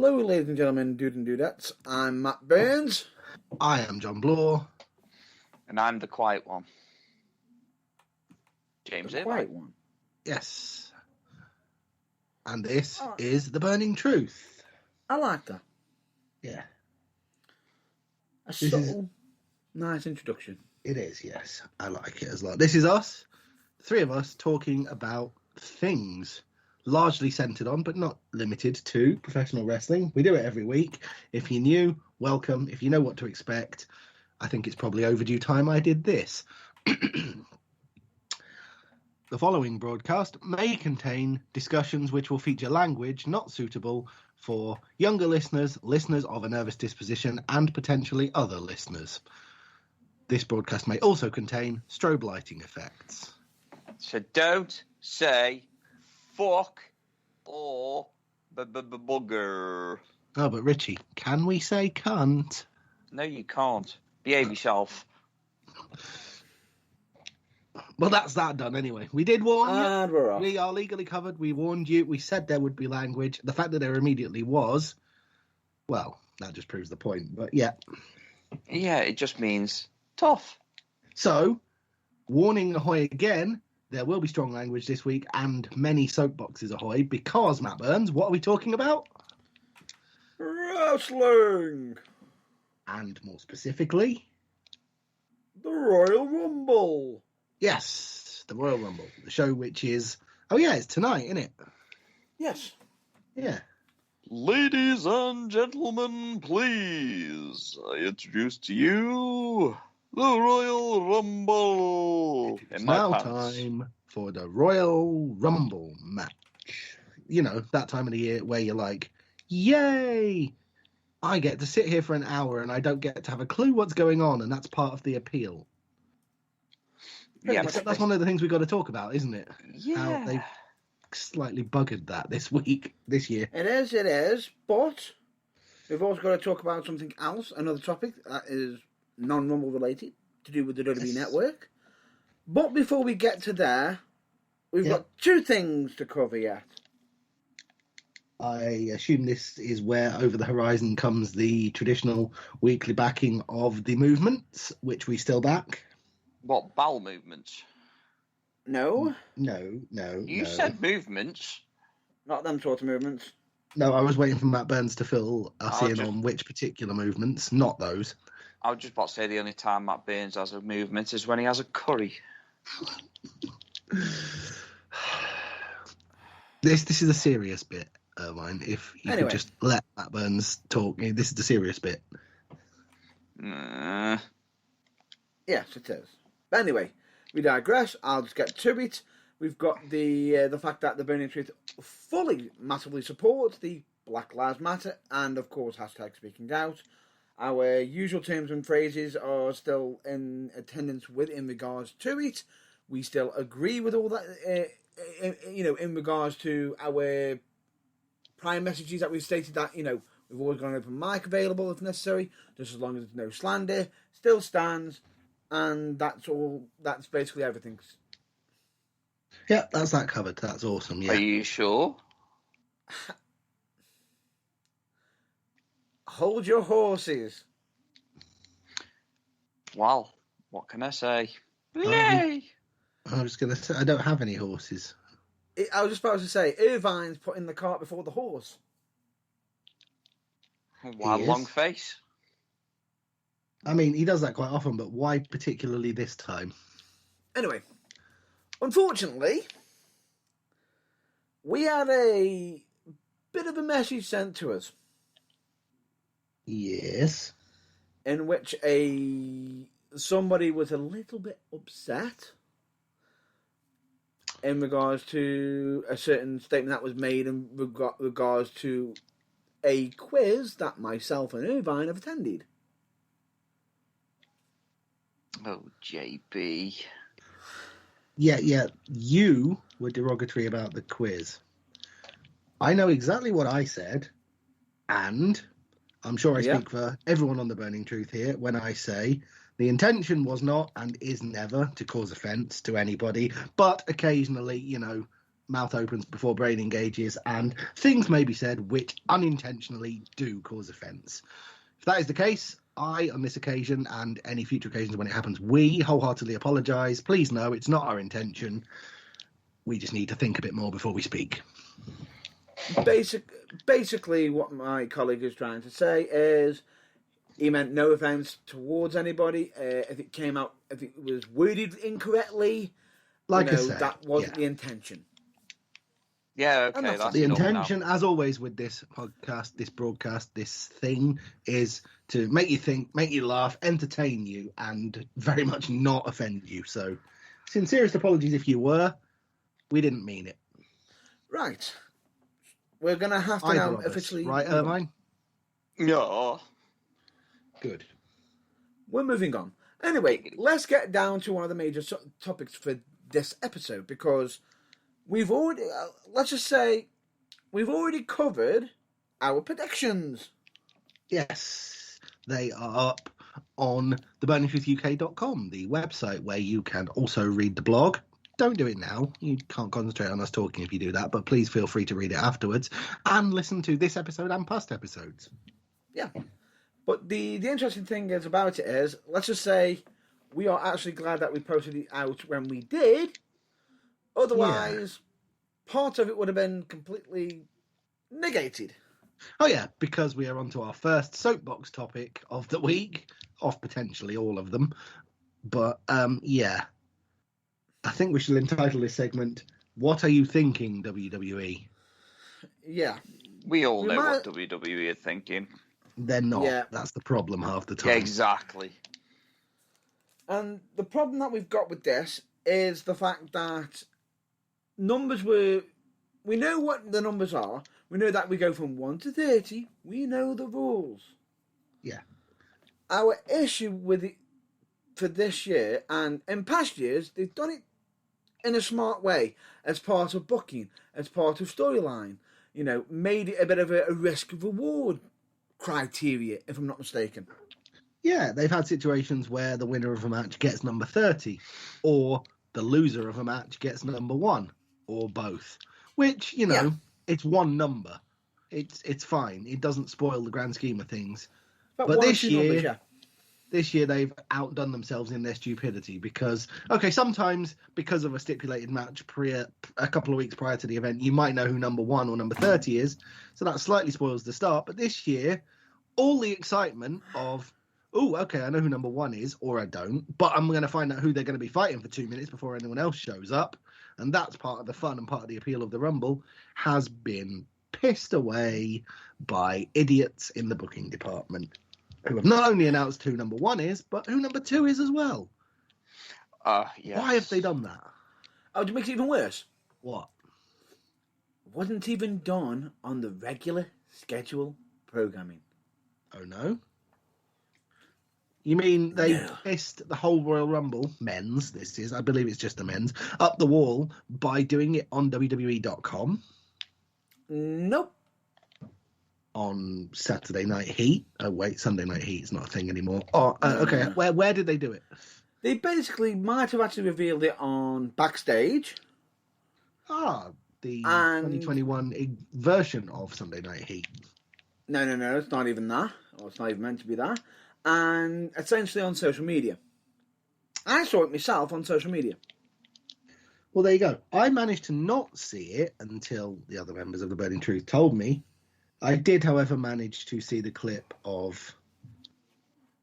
Hello, ladies and gentlemen, dudes and dudettes. I'm Matt Burns. I am John Bloor. And I'm the quiet one. James The quiet one. Yes. And this is The Burning Truth. I like that. Yeah. A subtle, nice introduction. It is, yes. I like it as well. This is us, the three of us, talking about things largely centered on, but not limited to, professional wrestling. We do it every week. If you're new, welcome. If you know what to expect, I think it's probably overdue time I did this. The following broadcast may contain discussions which will feature language not suitable for younger listeners, listeners of a nervous disposition, and potentially other listeners. This broadcast may also contain strobe lighting effects. So don't say fuck or bugger. Oh, but Richie, can we say cunt? No, you can't. Behave yourself. Well, that's that done anyway. We did warn you. And we're off. We are legally covered. We warned you. We said there would be language. The fact that there immediately was, well, that just proves the point. But yeah. Yeah, it just means tough. So, warning ahoy again. There will be strong language this week and many soapboxes ahoy because, Matt Burns, what are we talking about? Wrestling! And more specifically, The Royal Rumble! yes, the Royal Rumble. The show which is, oh yeah, it's tonight, isn't it? Yes. Yeah. Ladies and gentlemen, please, I introduce to you the Royal Rumble. It's now time for the Royal Rumble match. You know, that time of the year where you're like, yay! I get to sit here for an hour and I don't get to have a clue what's going on, and that's part of the appeal. Yeah, That's one of the things we've got to talk about, isn't it? Yeah. How they've slightly buggered that this year. It is, but we've also got to talk about something else, another topic that is non-Rumble related, to do with the WWE Network. But before we get to there, we've got two things to cover yet. I assume this is where over the horizon comes the traditional weekly backing of the movements, which we still back. What, bowel movements? No. You said movements. Not them sort of movements. No, I was waiting for Matt Burns to fill us in on which particular movements, not those. I was just about to say the only time Matt Burns has a movement is when he has a curry. This is a serious bit, Irvine. If you could just let Matt Burns talk. This is the serious bit. Yes, it is. But anyway, we digress. I'll just get to it. We've got the fact that the Burning Truth fully, massively supports the Black Lives Matter and, of course, hashtag Speaking Out. Our usual terms and phrases are still in attendance in regards to it. We still agree with all that, in regards to our prior messages that we've stated that, we've always got an open mic available if necessary, just as long as there's no slander. Still stands, and that's all. That's basically everything. Yeah, that's that covered. That's awesome. Yeah. Are you sure? Hold your horses. Well, what can I say? Yay! I was going to say, I don't have any horses. I was just about to say, Irvine's putting the cart before the horse. Wild long face. I mean, he does that quite often, but why particularly this time? Anyway, unfortunately, we had a bit of a message sent to us. Yes. In which somebody was a little bit upset in regards to a certain statement that was made in regards to a quiz that myself and Irvine have attended. Oh, JB. Yeah, you were derogatory about the quiz. I know exactly what I said, and I'm sure I speak for everyone on The Burning Truth here when I say the intention was not and is never to cause offence to anybody, but occasionally, mouth opens before brain engages, and things may be said which unintentionally do cause offence. If that is the case, I, on this occasion and any future occasions when it happens, we wholeheartedly apologise. Please know it's not our intention. We just need to think a bit more before we speak. Basically, what my colleague is trying to say is he meant no offence towards anybody. If it was worded incorrectly, Like I said, that wasn't the intention. Yeah, okay. That's the enough now. intention, as always, with this podcast, this broadcast, this thing, is to make you think, make you laugh, entertain you, and very much not offend you. So, sincerest apologies if you were. We didn't mean it. Right. We're going to have to Either now of us. officially... Right, Irvine? No. Good. We're moving on. Anyway, let's get down to one of the major topics for this episode, because we've already, let's just say, we've already covered our predictions. Yes, they are up on theburningtruthuk.com, the website where you can also read the blog. Don't do it now. You can't concentrate on us talking if you do that, but please feel free to read it afterwards and listen to this episode and past episodes. Yeah. But the interesting thing is about it is, let's just say we are actually glad that we posted it out when we did. Otherwise, part of it would have been completely negated. Oh yeah, because we are on to our first soapbox topic of the week, of potentially all of them. But yeah, I think we should entitle this segment, What Are You Thinking, WWE? Yeah. We all know what WWE are thinking. They're not. Yeah. That's the problem half the time. Yeah, exactly. And the problem that we've got with this is the fact that numbers were... We know what the numbers are. We know that we go from 1 to 30. We know the rules. Yeah. Our issue with it for this year, and in past years, they've done it in a smart way, as part of booking, as part of storyline. You know, made it a bit of a risk-reward criteria, if I'm not mistaken. Yeah, they've had situations where the winner of a match gets number 30, or the loser of a match gets number 1, or both. Which, you know, it's one number. It's fine. It doesn't spoil the grand scheme of things. But this year, they've outdone themselves in their stupidity because, okay, sometimes because of a stipulated match a couple of weeks prior to the event, you might know who number 1 or number 30 is. So that slightly spoils the start. But this year, all the excitement of, oh, okay, I know who number 1 is, or I don't, but I'm going to find out who they're going to be fighting for 2 minutes before anyone else shows up. And that's part of the fun and part of the appeal of the Rumble, has been pissed away by idiots in the booking department who have not only announced who number 1 is, but who number 2 is as well. Yes. Why have they done that? Oh, to make it even worse, What? wasn't even done on the regular schedule programming. Oh, no? You mean they No. pissed the whole Royal Rumble, men's, this is, I believe it's just the men's, up the wall by doing it on WWE.com? Nope. On Saturday Night Heat. Oh, wait, Sunday Night Heat is not a thing anymore. Oh, okay. Where did they do it? They basically might have actually revealed it on Backstage. The And- 2021 version of Sunday Night Heat. No, it's not even that. Or it's not even meant to be that. And essentially on social media. I saw it myself on social media. Well, there you go. I managed to not see it until the other members of the Burning Truth told me. I did, however, manage to see the clip of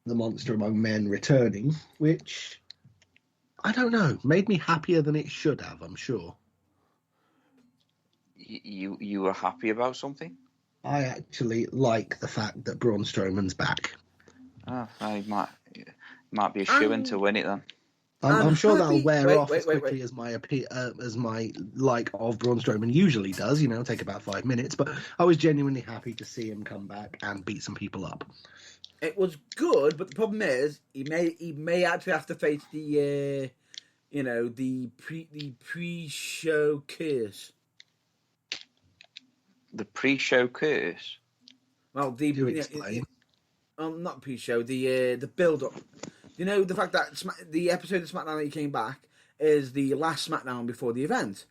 the Monster Among Men returning, which, I don't know, made me happier than it should have, I'm sure. You were happy about something? I actually like the fact that Braun Strowman's back. Oh, I might be a shoo-in to win it then. I'm sure that'll happy- wear wait, off wait, as wait, quickly wait. as my like of Braun Strowman usually does. You know, take about 5 minutes. But I was genuinely happy to see him come back and beat some people up. It was good, but the problem is he may actually have to face the pre-show curse. The pre-show curse? Well, Do explain. Not pre-show. The build-up. You know, the fact that the episode of SmackDown that he came back is the last SmackDown before the event.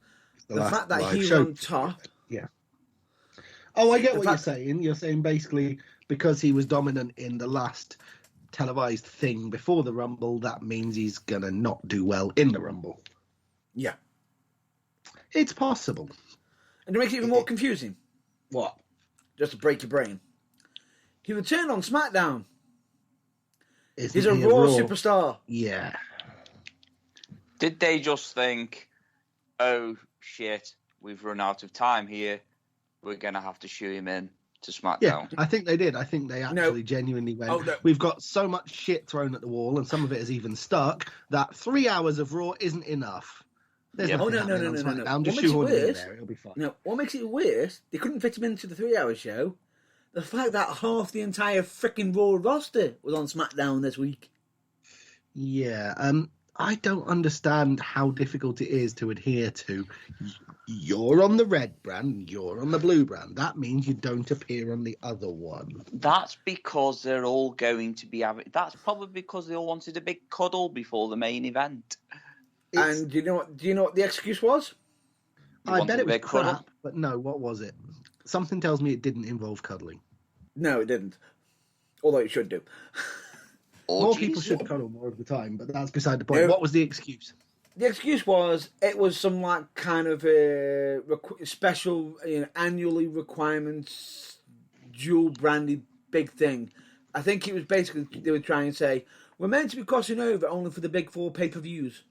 the last fact that live he was show. on top. Yeah. Oh, I get The what you're saying. You're saying basically because he was dominant in the last televised thing before the Rumble, that means he's gonna not do well in the Rumble. Yeah. It's possible. And to make it even more confusing, What? just to break your brain, he returned on SmackDown. Isn't He's a he Raw superstar. Yeah. Did they just think, oh shit, we've run out of time here, we're going to have to shoe him in to SmackDown? Yeah, I think they did. I think they actually genuinely went, Oh, no. We've got so much shit thrown at the wall, and some of it is even stuck, that 3 hours of Raw isn't enough. There's Yeah. nothing No. happening on SmackDown. Just What makes it shoehorn him in worse- there. It'll be fine. Now, what makes it worse, they couldn't fit him into the 3-hour show. The fact that half the entire freaking Raw roster was on SmackDown this week. Yeah, I don't understand how difficult it is to adhere to. You're on the red brand, you're on the blue brand. That means you don't appear on the other one. That's because they're all going to be having... That's probably because they all wanted a big cuddle before the main event. And do you know what the excuse was? You I wanted bet a it was big cuddle? crap, but no, what was it? Something tells me it didn't involve cuddling. No, it didn't. Although it should do. More Orgies? people should cuddle more of the time, but that's beside the point. No. What was the excuse? The excuse was it was some like kind of special annually requirements, dual branded big thing. I think it was basically they were trying to say we're meant to be crossing over only for the big 4 pay-per-views.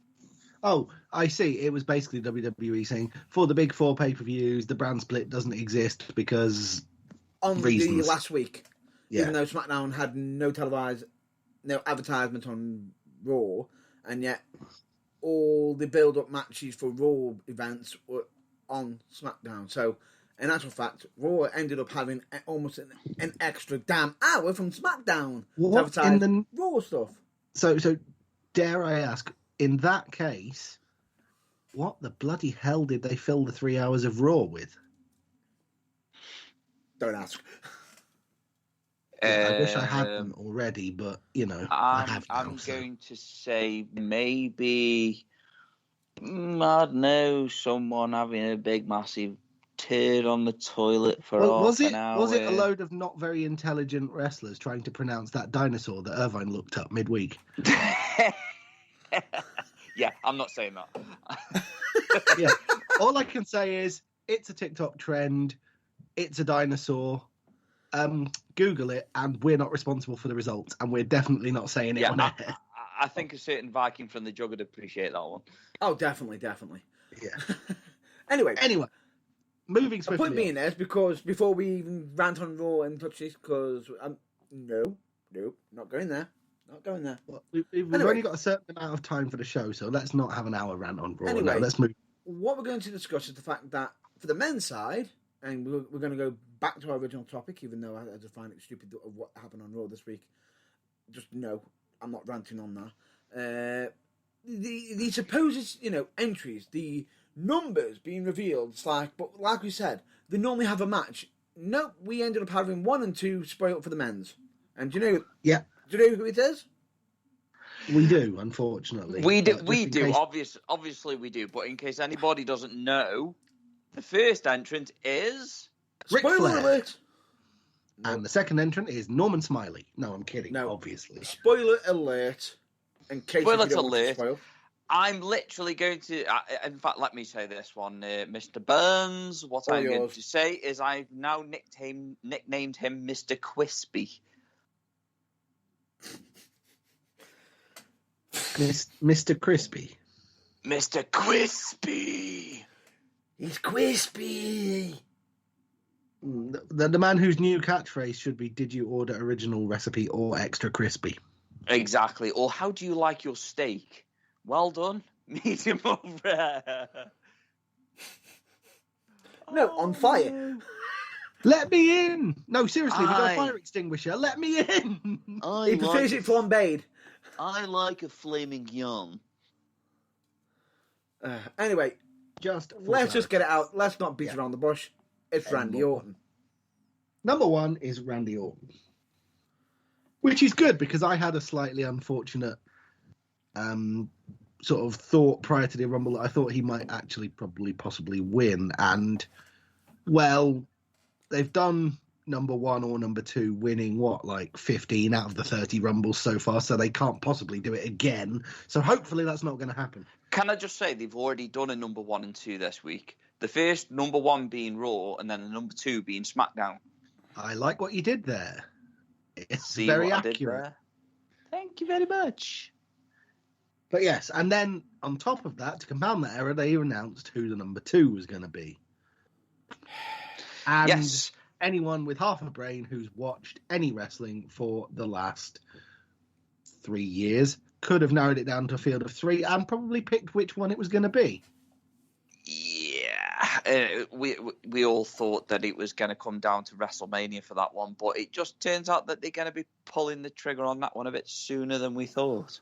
Oh, I see. It was basically WWE saying for the big 4 pay-per-views, the brand split doesn't exist because On reasons. the last week, Yeah. even though SmackDown had no advertisement on Raw, and yet all the build-up matches for Raw events were on SmackDown. So, in actual fact, Raw ended up having almost an extra damn hour from SmackDown to What advertise in the- Raw stuff. So dare I ask, in that case, what the bloody hell did they fill the 3 hours of Raw with? Don't ask. I wish I hadn't already, but I have now. I'm so. going to say maybe, I don't know, someone having a big, massive turd on the toilet for half an hour. Was it a load of not very intelligent wrestlers trying to pronounce that dinosaur that Irvine looked up midweek? Yeah, I'm not saying that. Yeah. All I can say is it's a TikTok trend. It's a dinosaur. Google it, and we're not responsible for the results, and we're definitely not saying it on air. I think a certain Viking from the Jug would appreciate that one. Oh, definitely. Yeah. Anyway, moving the swiftly. point being is because before we even rant on Raw and touch this, because no, not going there. Well, we've Anyway. only got a certain amount of time for the show, so let's not have an hour rant on Raw. Anyway. Now. Let's move. What we're going to discuss is the fact that for the men's side, and we're going to go back to our original topic, even though I just find it stupid of what happened on Raw this week. Just no, I'm not ranting on that. The supposed entries, the numbers being revealed, it's but like we said, they normally have a match. Nope, we ended up having 1 and 2 spoiled for the men's. And do you know? Yeah. Do you know who it is? We do, unfortunately. We do. But We just in do. case- Obviously, we do. But in case anybody doesn't know, the first entrant is Ric Spoiler Flair. alert! And the second entrant is Norman Smiley. No, I'm kidding. No. Obviously. Spoiler alert! In case Spoiler you don't want to alert. spoil. I'm literally going to. In fact, let me say this one, Mr. Burns. What All I'm going yours. to say is I've now nicknamed him Mr. Quispy. Mr. Crispy. Mr. Quispy. He's crispy. The man whose new catchphrase should be, "Did you order original recipe or extra crispy?" Exactly. Or how do you like your steak? Well done, medium or rare. No, on fire. Let me in! No, seriously, we got a Aye. fire extinguisher. Let me in! He prefers it flambéed. I like a flaming yum. Anyway, Just for let's just clarity. get it out. Let's not beat Yeah. around the bush. It's Randy Orton. Number 1 is Randy Orton. Which is good because I had a slightly unfortunate sort of thought prior to the Rumble that I thought he might actually possibly win. And, well, they've done number 1 or number 2 winning, 15 out of the 30 Rumbles so far, so they can't possibly do it again. So hopefully that's not going to happen. Can I just say they've already done a number 1 and 2 this week? The first number 1 being Raw, and then the number 2 being SmackDown. I like what you did there. It's See very what accurate. I did there? Thank you very much. But yes, and then on top of that, to compound that error, they announced who the number 2 was going to be. And yes. Anyone with half a brain who's watched any wrestling for the last 3 years could have narrowed it down to a field of 3 and probably picked which one it was going to be. Yeah, we all thought that it was going to come down to WrestleMania for that one, but it just turns out that they're going to be pulling the trigger on that one a bit sooner than we thought.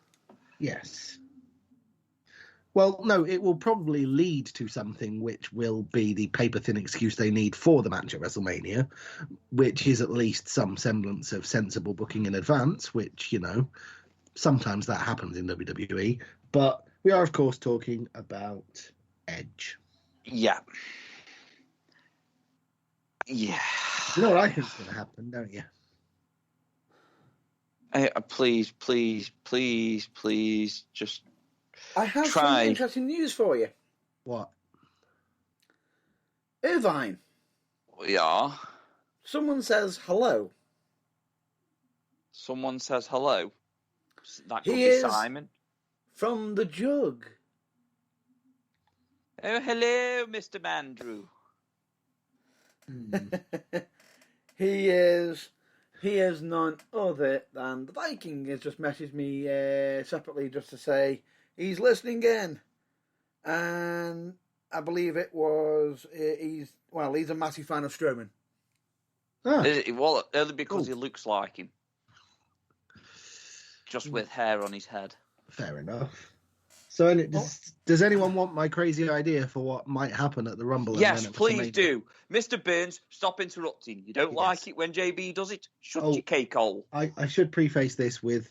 Yes. Well, no, it will probably lead to something which will be the paper-thin excuse they need for the match at WrestleMania, which is at least some semblance of sensible booking in advance, which, sometimes that happens in WWE. But we are, of course, talking about Edge. Yeah. Yeah. You know what I think's going to happen, don't you? Please, just I have try. some interesting news for you. What? Irvine. Yeah. Someone says hello. Someone says hello. That could He be is Simon. From the Jug. Oh, hello, Mr. Mandrew. He is none other than the Viking. Has just messaged me separately just to say he's listening in, and I believe it was he's a massive fan of Strowman. Well, only because he looks like him, just with hair on his head. Fair enough. So, does anyone want my crazy idea for what might happen at the Rumble? Yes, please do. Mr. Burns, stop interrupting. You don't like it when JB does it? Shut your cake hole. I should preface this with,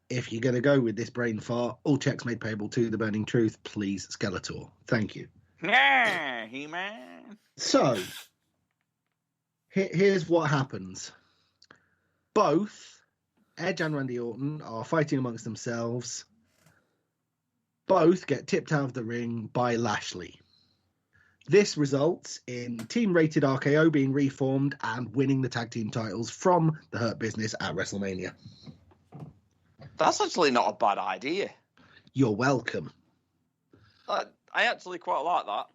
if you're going to go with this brain fart, all checks made payable to The Burning Truth, please, Skeletor. Thank you. Yeah, He-Man. So, here's what happens. Both Edge and Randy Orton are fighting amongst themselves. Both get tipped out of the ring by Lashley. This results in Team Rated RKO being reformed and winning the tag team titles from the Hurt Business at WrestleMania. That's actually not a bad idea. You're welcome. I actually quite like that.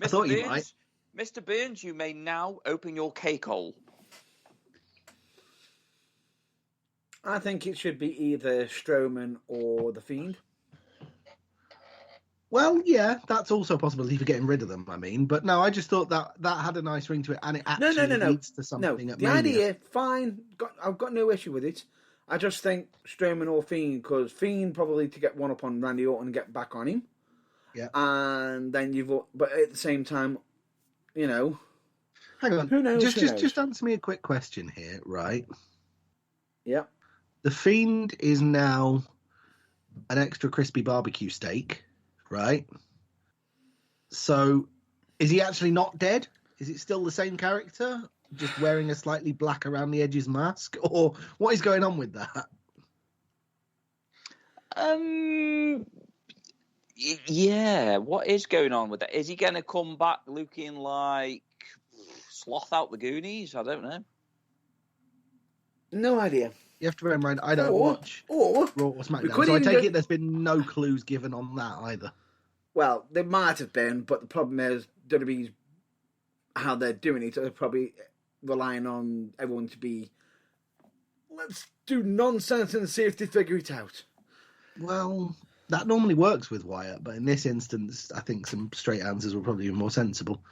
I thought you might. Mr. Burns, you may now open your cake hole. I think it should be either Strowman or The Fiend. Well, yeah, that's also a possibility for getting rid of them, but no, I just thought that had a nice ring to it, and it actually leads to something at Mania. Idea, fine, I've got no issue with it. I just think Strowman or Fiend, because Fiend probably to get one up on Randy Orton and get back on him. Yeah. And then but at the same time, Hang on. Who knows? Just answer me a quick question here, right? Yeah. The Fiend is now an extra crispy barbecue steak, right? So, is he actually not dead? Is it still the same character, just wearing a slightly black around the edges mask? Or what is going on with that? Yeah, what is going on with that? Is he going to come back looking like Sloth out the Goonies? I don't know. No idea. You have to bear in mind, I don't watch Raw or SmackDown, so I take it there's been no clues given on that either. Well, there might have been, but the problem is WWE's how they're doing it. They're probably relying on everyone to be, let's do nonsense and see if they figure it out. Well, that normally works with Wyatt, but in this instance, I think some straight answers were probably more sensible.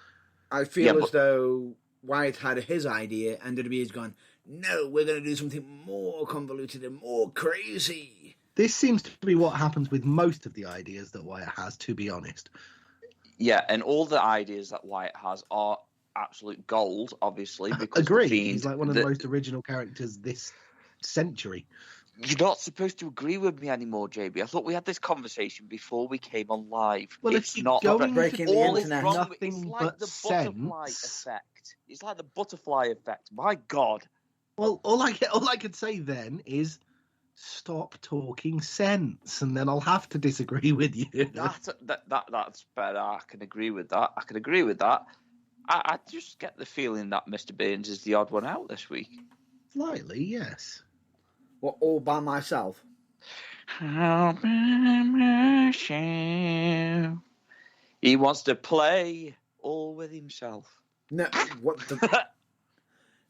I feel as though Wyatt had his idea and WWE's gone, no, we're going to do something more convoluted and more crazy. This seems to be what happens with most of the ideas that Wyatt has, to be honest. Yeah, and all the ideas that Wyatt has are absolute gold, obviously. Because Agree. He's like one of the most original characters this century. You're not supposed to agree with me anymore, JB. I thought we had this conversation before we came on live. Well, it's if you're not going breaking to the all internet. is wrong. nothing It's like but the butterfly sense. effect. It's like the butterfly effect. My God. Well, all I could say then is stop talking sense, and then I'll have to disagree with you. That's better. I can agree with that. I just get the feeling that Mr. Burns is the odd one out this week. Slightly, yes. What, all by myself? He wants to play all with himself. No, what the...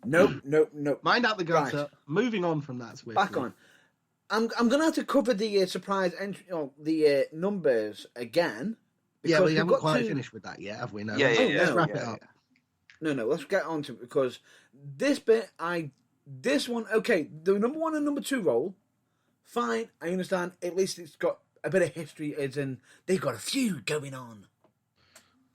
Nope. Mind out the gutter. Right. Moving on from that swiftly. Back on. I'm going to have to cover the surprise entry, the numbers again. Yeah, we we've haven't got quite to... finished with that yet, have we? No. Yeah, Let's wrap it yeah. up. No, let's get on to it, because this bit, this one, okay, the number 1 and number 2 roll, fine, I understand, at least it's got a bit of history, as in, they've got a feud going on.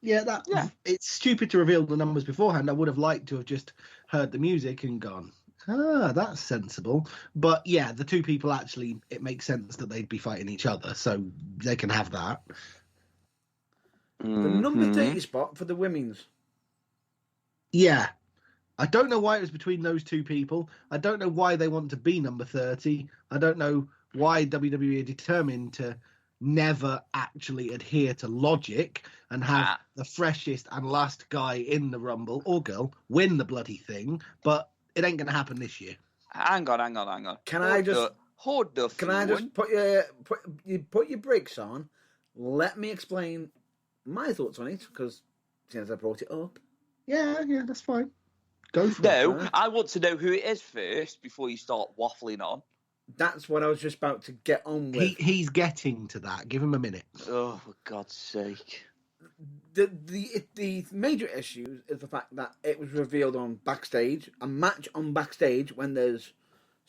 Yeah, it's stupid to reveal the numbers beforehand. I would have liked to have just heard the music and gone, that's sensible. But yeah, the two people actually, it makes sense that they'd be fighting each other, so they can have that. The number 30 spot for the women's. Yeah. I don't know why it was between those two people. I don't know why they want to be number 30. I don't know why WWE are determined to never actually adhere to logic and have the freshest and last guy in the Rumble, or girl, win the bloody thing. But it ain't going to happen this year. Hang on. Can I just put your brakes on? Let me explain my thoughts on it, because since I brought it up. Yeah, that's fine. Go for it. No, I want to know who it is first before you start waffling on. That's what I was just about to get on with. He's getting to that. Give him a minute. Oh, for God's sake. The major issue is the fact that it was revealed on Backstage, a match on Backstage, when there's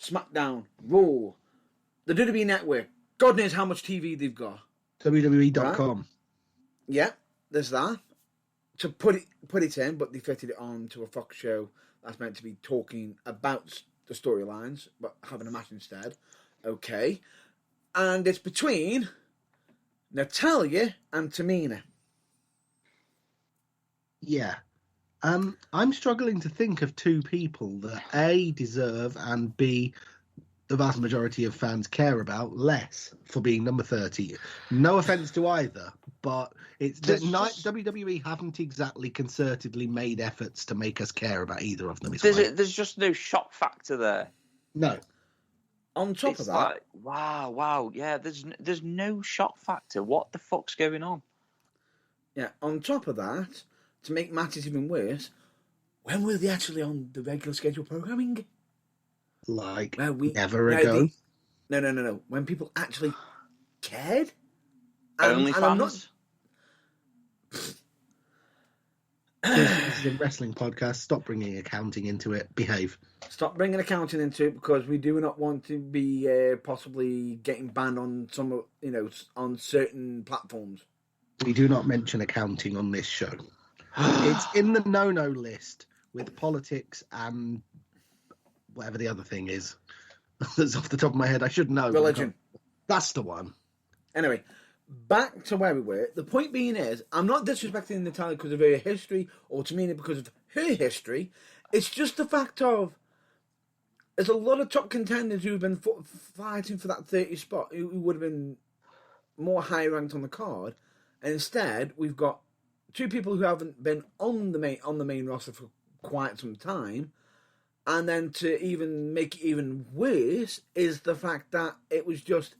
SmackDown, Raw, the WWE Network, God knows how much TV they've got. WWE.com. Right? Yeah, there's that. To put it in, but they fitted it on to a Fox show that's meant to be talking about the storylines, but having a match instead. Okay. And it's between Natalya and Tamina. Yeah. I'm struggling to think of two people that A, deserve, and B, the vast majority of fans care about less for being number 30. No offence to either, but it's WWE haven't exactly concertedly made efforts to make us care about either of them. There's just no shock factor there. No. On top of that, like, wow, yeah. There's no shock factor. What the fuck's going on? Yeah. On top of that, to make matters even worse, when were they actually on the regular schedule programming? Like never ago. No. When people actually cared. Only fans. This is a wrestling podcast. Stop bringing accounting into it. Behave. Stop bringing accounting into it, because we do not want to be possibly getting banned on on certain platforms. We do not mention accounting on this show. It's in the no-no list with politics and whatever the other thing is. That's off the top of my head. I should know. Religion. That's the one. Anyway, back to where we were. The point being is, I'm not disrespecting Natalya because of her history, or Tamina because of her history. It's just the fact of, there's a lot of top contenders who've been fighting for that 30 spot, who would have been more high ranked on the card. And instead, we've got two people who haven't been on the main roster for quite some time. And then to even make it even worse is the fact that it was just,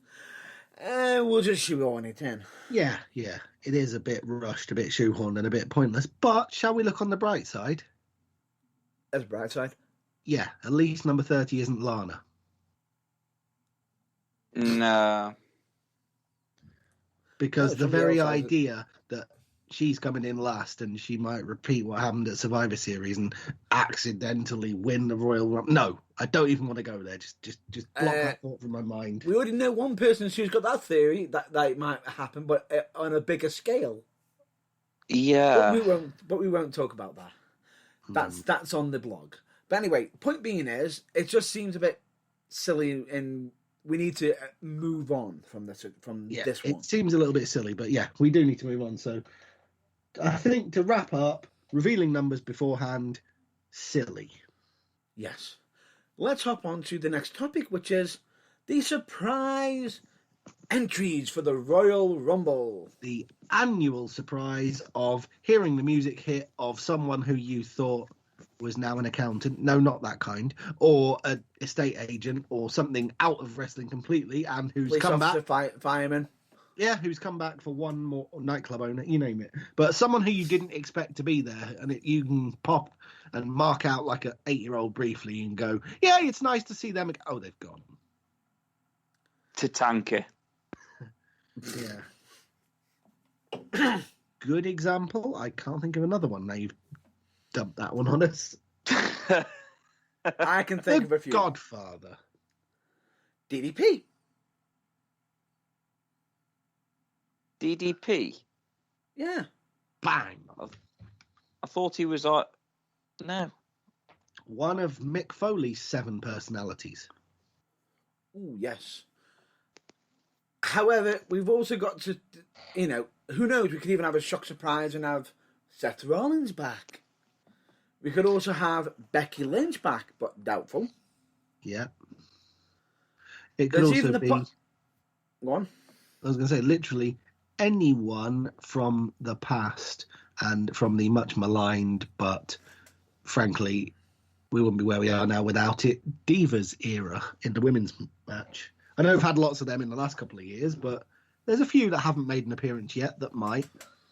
we'll just shoehorn it in. Yeah. It is a bit rushed, a bit shoehorned, and a bit pointless. But shall we look on the bright side? As bright side? Yeah, at least number 30 isn't Lana. No. Because the very idea that she's coming in last and she might repeat what happened at Survivor Series and accidentally win the Royal Rumble. No, I don't even want to go there. Just block that thought from my mind. We already know one person who's got that theory that it might happen, but on a bigger scale. Yeah. But we won't talk about that. That's on the blog. But anyway, point being is, it just seems a bit silly in we need to move on from this one. It seems a little bit silly, but yeah, we do need to move on. So I think to wrap up, revealing numbers beforehand, silly. Yes. Let's hop on to the next topic, which is the surprise entries for the Royal Rumble. The annual surprise of hearing the music hit of someone who you thought was now an accountant. No, not that kind. Or an estate agent or something out of wrestling completely and who's Police come officer, back. Fireman. Yeah, who's come back for one more nightclub owner, you name it. But someone who you didn't expect to be there, and you can pop and mark out like an 8-year-old briefly and go, yeah, it's nice to see them. Oh, they've gone. Tatanka. Yeah. Good example. I can't think of another one. Now you've dumped that one on us. I can think of a few. Godfather. DDP. DDP? Yeah. Bang. I thought he was no. One of Mick Foley's 7 personalities. Oh, yes. However, we've also got to, who knows? We could even have a shock surprise and have Seth Rollins back. We could also have Becky Lynch back, but doubtful. Yeah. It could also be... Go on. I was going to say, literally anyone from the past and from the much maligned, but frankly, we wouldn't be where we are now without it, Divas era in the women's match. I know we've had lots of them in the last couple of years, but there's a few that haven't made an appearance yet that might.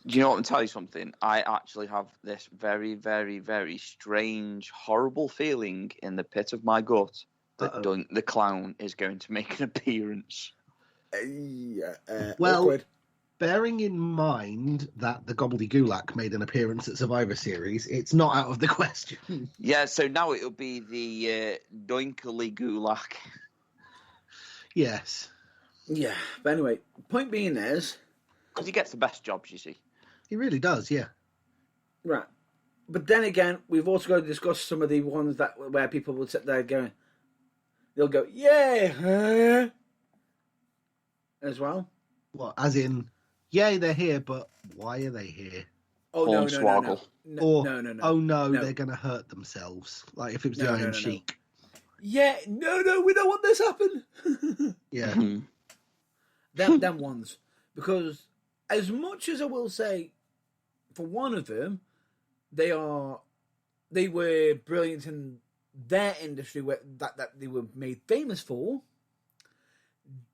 Do you know what? I'll tell you something. I actually have this very, very, very strange, horrible feeling in the pit of my gut that Dunk the Clown is going to make an appearance. Well, awkward. Bearing in mind that the Gobbledygulak made an appearance at Survivor Series, it's not out of the question. Yeah, so now it'll be the Doinkly Gulak. Yes. Yeah, but anyway, point being is... Because he gets the best jobs, you see. He really does, yeah. Right. But then again, we've also got to discuss some of the ones where people will sit there going... They'll go, yeah, huh? As well. What, as in, yay, they're here, but why are they here? Oh, no. Or, no. Oh, no, they're going to hurt themselves. Like if it was the Iron Sheik. Yeah, no, we don't want this to happen. Yeah. them ones. Because as much as I will say, for one of them, they were brilliant in their industry that they were made famous for,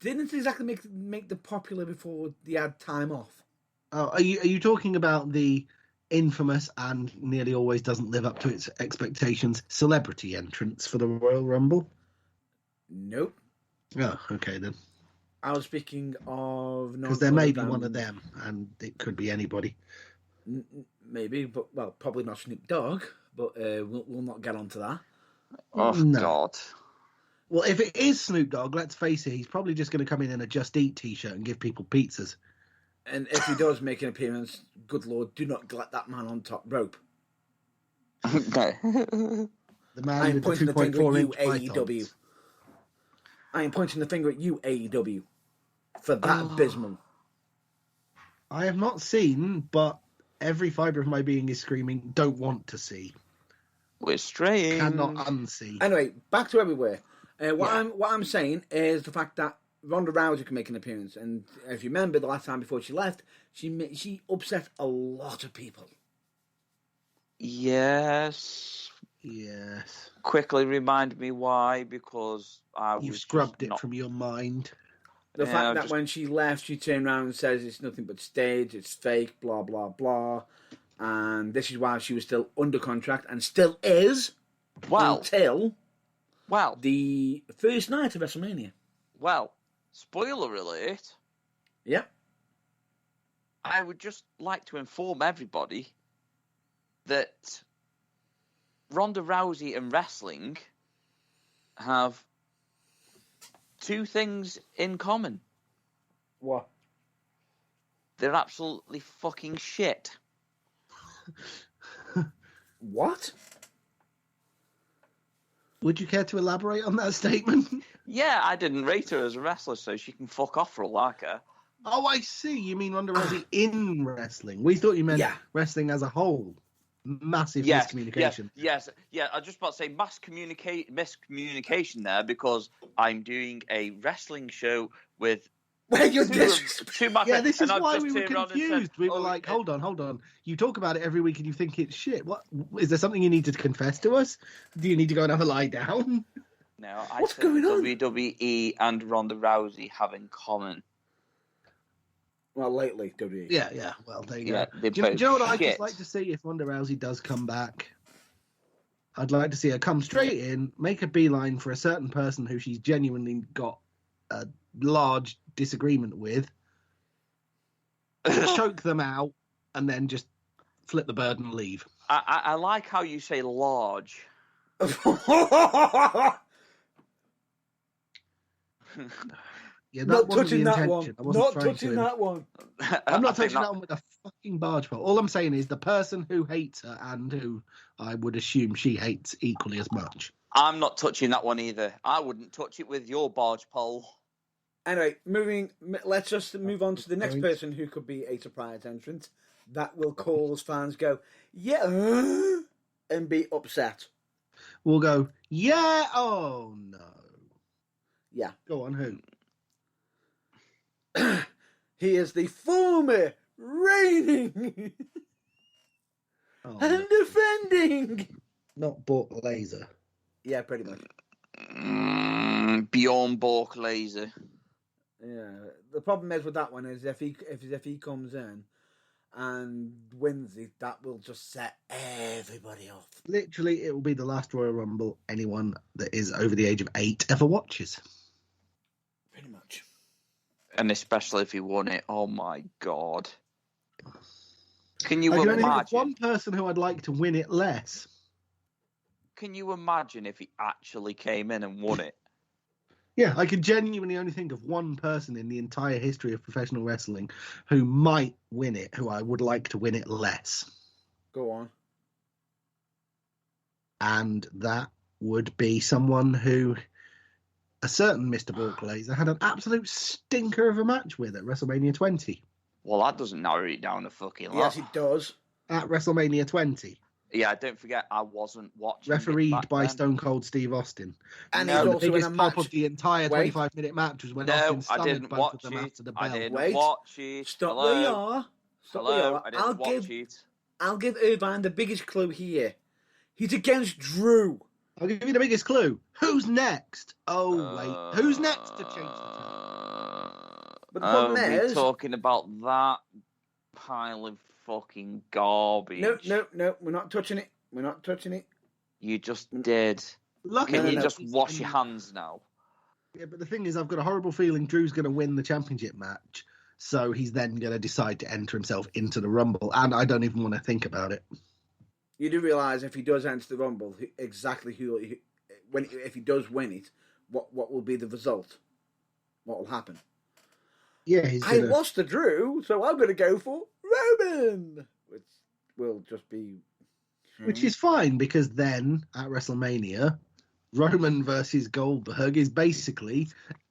didn't exactly make the popular before they had time off. Oh, are you talking about the infamous and nearly always doesn't live up to its expectations celebrity entrance for the Royal Rumble? Nope. Oh, okay then. I was speaking of... Because there may be one of them, and it could be anybody. Maybe, but, well, probably not Snoop Dogg, but we'll not get onto that. Oh, no. God. Well, if it is Snoop Dogg, let's face it, he's probably just going to come in a Just Eat t-shirt and give people pizzas. And if he does make an appearance, good Lord, do not let that man on top rope. Okay. The man I am with pointing the the finger at you, 2.4-inch AEW. pythons. I am pointing the finger at you, AEW, for that abysmal. I have not seen, but every fibre of my being is screaming, don't want to see. We're straying. Cannot unsee. Anyway, back to everywhere. What I'm saying is the fact that Ronda Rousey can make an appearance, and if you remember the last time before she left, she upset a lot of people. Yes. Quickly remind me why, because you've scrubbed it from your mind. The fact that when she left, she turned around and says it's nothing but stage, it's fake, blah blah blah, and this is why she was still under contract and still is. Until the first night of WrestleMania. Well, spoiler alert. Yep. I would just like to inform everybody that Ronda Rousey and wrestling have two things in common. What? They're absolutely fucking shit. What? Would you care to elaborate on that statement? Yeah, I didn't rate her as a wrestler, so she can fuck off for all I care. Oh, I see. You mean Ronda Rousey in wrestling? We thought you meant wrestling as a whole. Massive miscommunication. Yes. I was just about to say miscommunication there, because I'm doing a wrestling show with two my yeah, this is and why I've we just were turned around and confused. said, We were like, hold on. You talk about it every week and you think it's shit. What is there something you need to confess to us? Do you need to go and have a lie down? No, I What's said going on? WWE and Ronda Rousey have in common. Well, lately, WWE. Yeah. Well, there you Yeah, go. Do you know what I'd just like to see if Ronda Rousey does come back? I'd like to see her come straight in, make a beeline for a certain person who she's genuinely got a large disagreement with, choke them out, and then just flip the bird and leave. I like how you say large. Yeah, not touching that one. Not touching that one. I'm not touching that one with a fucking barge pole. All I'm saying is the person who hates her and who I would assume she hates equally as much. I'm not touching that one either. I wouldn't touch it with your barge pole. Anyway, let's just move on to the next person who could be a surprise entrant. That will cause fans go, yeah, and be upset. We'll go, yeah, oh no. Yeah. Go on, who? He is the former reigning and defending. Not Bork Laser. Yeah, pretty much. Bjorn Bork Laser. Yeah. The problem is with that one is if he comes in and wins it, that will just set everybody off. Literally, it will be the last Royal Rumble anyone that is over the age of 8 ever watches. Pretty much. And especially if he won it. Oh my God. Can you I can imagine? only think of one person who I'd like to win it less. Can you imagine if he actually came in and won it? Yeah, I could genuinely only think of one person in the entire history of professional wrestling who might win it, who I would like to win it less. Go on. And that would be someone who a certain Mr. Bork Laser had an absolute stinker of a match with at WrestleMania 20. Well, that doesn't narrow it down a fucking lot. Yes, it does. At WrestleMania 20. Yeah, don't forget, I wasn't watching. Refereed by Stone Cold Steve Austin. And no, he's the also biggest in a pop match. of the entire 25-minute match was when Austin slammed both of them after the bell. I didn't watch it. Stop where you are. Stop where you are. I didn't watch it. I'll give Irvine the biggest clue here. He's against Drew. I'll give you the biggest clue. Who's next? Oh, wait. Who's next to change the time? But the problem is... we're talking about that pile of fucking garbage. No. We're not touching it. We're not touching it. You just did. Can you just wash your hands now? Yeah, but the thing is, I've got a horrible feeling Drew's going to win the championship match, so he's then going to decide to enter himself into the Rumble, and I don't even want to think about it. You do realise if he does enter the Rumble, exactly if he does win it, what will be the result? What will happen? Yeah, I lost to Drew, so I'm going to go for Roman, which will just be... Which is fine, because then, at WrestleMania, Roman versus Goldberg is basically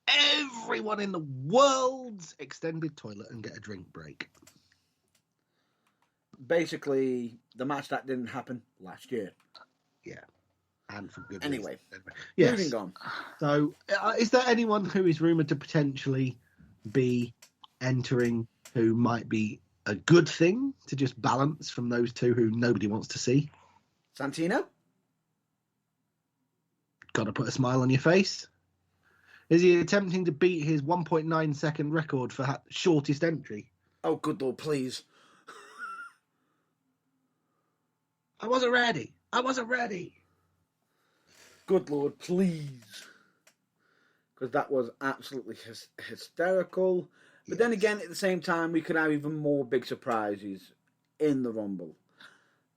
everyone in the world's extended toilet and get a drink break. Basically, the match that didn't happen last year. Yeah, and for good reason. Yes. Moving on. So, is there anyone who is rumoured to potentially be entering who might be a good thing to just balance from those two who nobody wants to see? Santino? Got to put a smile on your face. Is he attempting to beat his 1.9 second record for shortest entry? Oh, good Lord, please. I wasn't ready. Good Lord, please. Because that was absolutely hysterical. But then again, at the same time, we could have even more big surprises in the Rumble.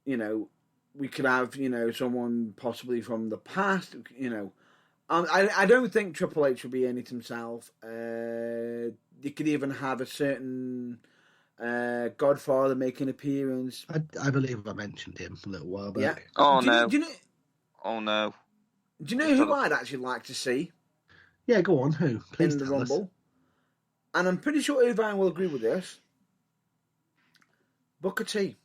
You know, we could have, someone possibly from the past, I don't think Triple H would be in it himself. You could even have a certain Godfather make an appearance. I believe I mentioned him a little while back. Yeah. Oh, no. Oh, no. Do you know who I'd actually like to see Yeah, go on. Who? Please in the tell us. Rumble? And I'm pretty sure Irvine will agree with this. Booker T.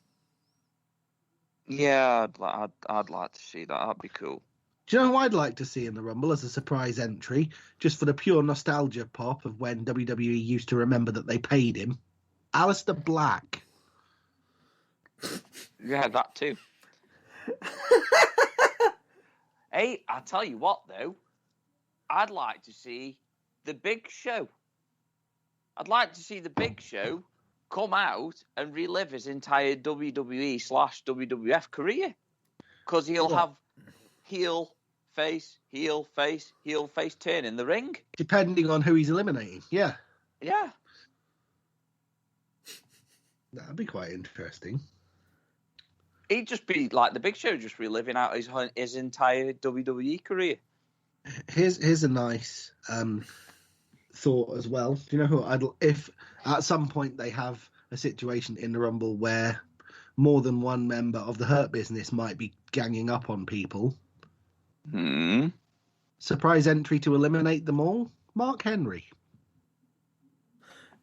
Yeah, I'd like to see that. That'd be cool. Do you know who I'd like to see in the Rumble as a surprise entry, just for the pure nostalgia pop of when WWE used to remember that they paid him? Aleister Black. Yeah, that too. Hey, I tell you what, though, I'd like to see the Big Show. I'd like to see the Big Show come out and relive his entire WWE/WWF career, because he'll have heel, face, heel, face, heel, face turn in the ring. Depending on who he's eliminating, yeah. Yeah. That'd be quite interesting. He'd just be like the Big Show, just reliving out his entire WWE career. Here's a nice thought as well. Do you know who if at some point they have a situation in the Rumble where more than one member of the Hurt Business might be ganging up on people? Surprise entry to eliminate them all? Mark Henry.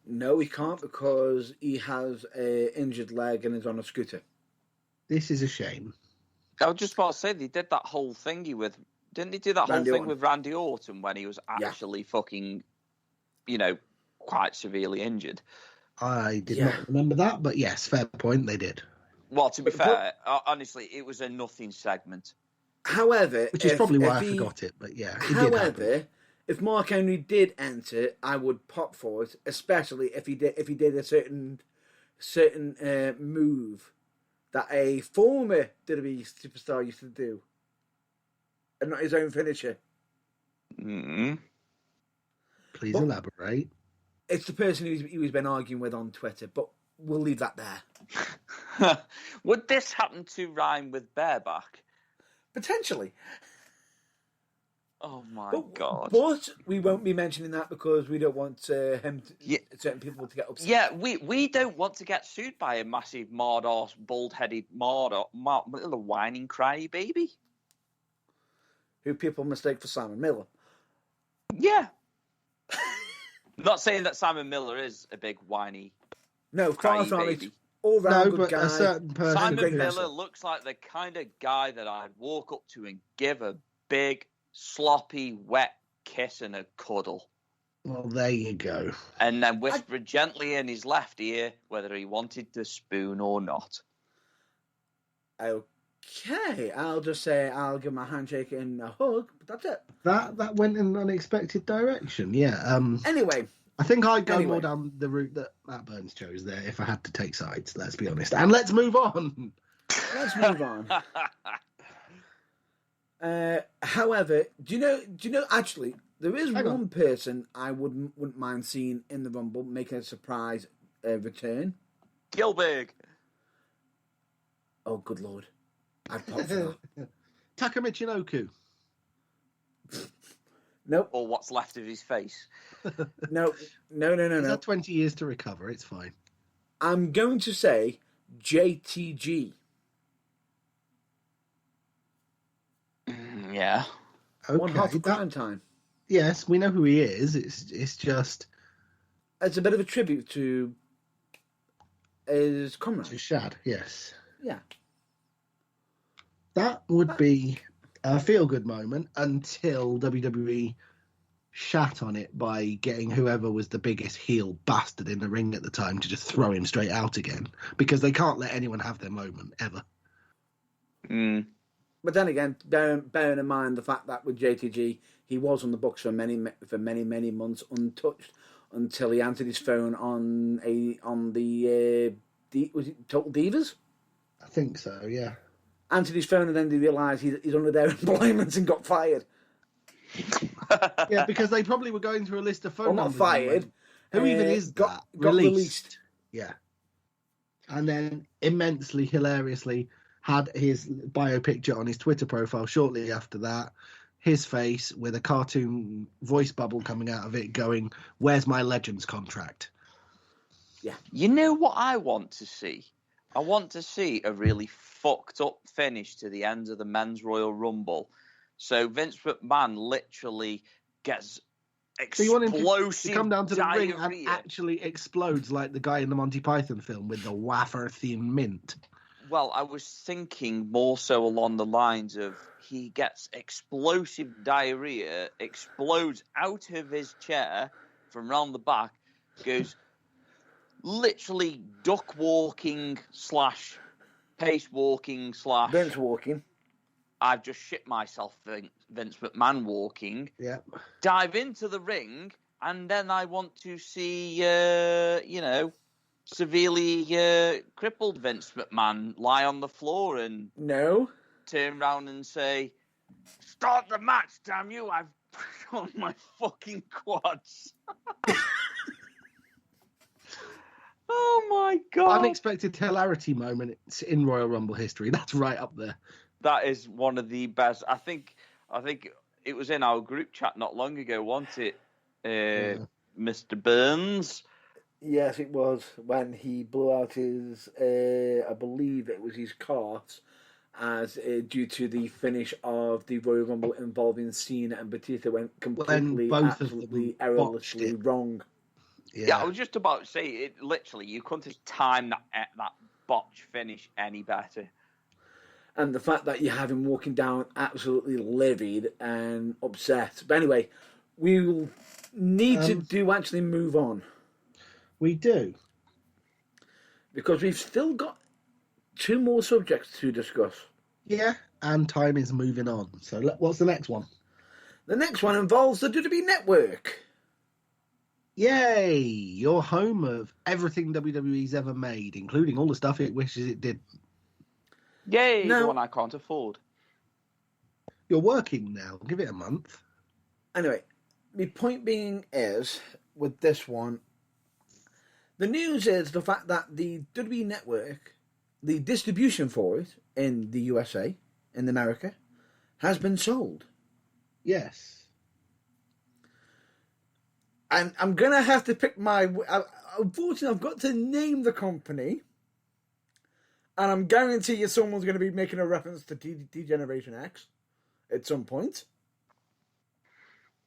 No, he can't because he has an injured leg and is on a scooter. This is a shame. I was just about to say, they did that whole thingy with... Didn't he do that Randy whole thing Orton. with Randy Orton when he was actually fucking, quite severely injured? I did not remember that, but yes, fair point, they did. Well, to be fair, honestly, it was a nothing segment. However... Which is probably why I forgot it, but yeah, it did happen. If Mark Henry did enter, I would pop for it, especially if he did a certain move that a former WWE superstar used to do, and not his own finisher. Please elaborate. It's the person he's been arguing with on Twitter, but we'll leave that there. Would this happen to rhyme with bareback? Potentially. Oh my God! But we won't be mentioning that because we don't want certain people to get upset. Yeah, we don't want to get sued by a massive Mardos, bald-headed little whining cryy baby, who people mistake for Simon Miller. Yeah. Not saying that Simon Miller is a big whiny. No, far from baby. it. All round good but guy. a certain person. Simon Miller looks like the kind of guy that I'd walk up to and give a big, sloppy, wet kiss and a cuddle. Well, there you go. And then whisper gently in his left ear whether he wanted the spoon or not. Okay, I'll just say I'll give him a handshake and a hug, but that's it. That went in an unexpected direction, yeah. Anyway. I think I'd go more down the route that Matt Burns chose there if I had to take sides, let's be honest. And let's move on. Let's move on. However, do you know, actually, there is one person I wouldn't mind seeing in the Rumble making a surprise return. Gilbert. Oh, good Lord. I'd pop for that. Taka Michinoku. Nope. Or what's left of his face. No. He's had 20 years to recover. It's fine. I'm going to say JTG. Yeah. Okay. One half of Prime Time. Yes, we know who he is. It's just... It's a bit of a tribute to his comrade. To Shad, yes. Yeah. That would be a feel-good moment until WWE shat on it by getting whoever was the biggest heel bastard in the ring at the time to just throw him straight out again, because they can't let anyone have their moment, ever. But then again, bearing in mind the fact that with JTG, he was on the books for many months untouched until he answered his phone on the was it Total Divas? I think so, yeah. Answered his phone and then they realised he's under their employment and got fired. Yeah, because they probably were going through a list of phone numbers. Not fired. Who even is got that? released. Yeah. And then immensely, hilariously, had his bio picture on his Twitter profile shortly after that. His face with a cartoon voice bubble coming out of it going, "Where's my Legends contract?" Yeah. You know what I want to see? I want to see a really fucked up finish to the end of the Men's Royal Rumble So Vince McMahon literally gets So you want him explosive to come down to the ring and diarrhea. actually explodes like the guy in the Monty Python film with the wafer thin mint? Well, I was thinking more so along the lines of he gets explosive diarrhea, explodes out of his chair from round the back, goes literally duck walking / pace walking / Vince walking. I've just shit myself, Vince McMahon walking, Yeah. dive into the ring, and then I want to see, severely crippled Vince McMahon lie on the floor and No. turn around and say, "Start the match, damn you! I've on my fucking quads." Oh my god! Unexpected hilarity moments in Royal Rumble history. That's right up there. That is one of the best. I think it was in our group chat not long ago, wasn't it, Mr. Burns? Yes, it was when he blew out his, I believe it was his cart, as due to the finish of the Royal Rumble involving Cena and Batista went completely, both of absolutely, them botched erroneously it. wrong. Yeah, I was just about to say it. Literally, you couldn't have timed that botch finish any better. And the fact that you have him walking down absolutely livid and upset. But anyway, we will need to actually move on. We do. Because we've still got 2 more subjects to discuss. Yeah, and time is moving on. So what's the next one? The next one involves the WWE Network. Yay! Your home of everything WWE's ever made, including all the stuff it wishes it did. Yay, Now, the one I can't afford. You're working now. Give it a month. Anyway, the point being is, with this one, the news is the fact that the WWE Network, the distribution for it in the USA, in America, has been sold. Yes. And I'm going to have to pick unfortunately, I've got to name the company. And I'm guarantee you someone's going to be making a reference to D-Generation X at some point.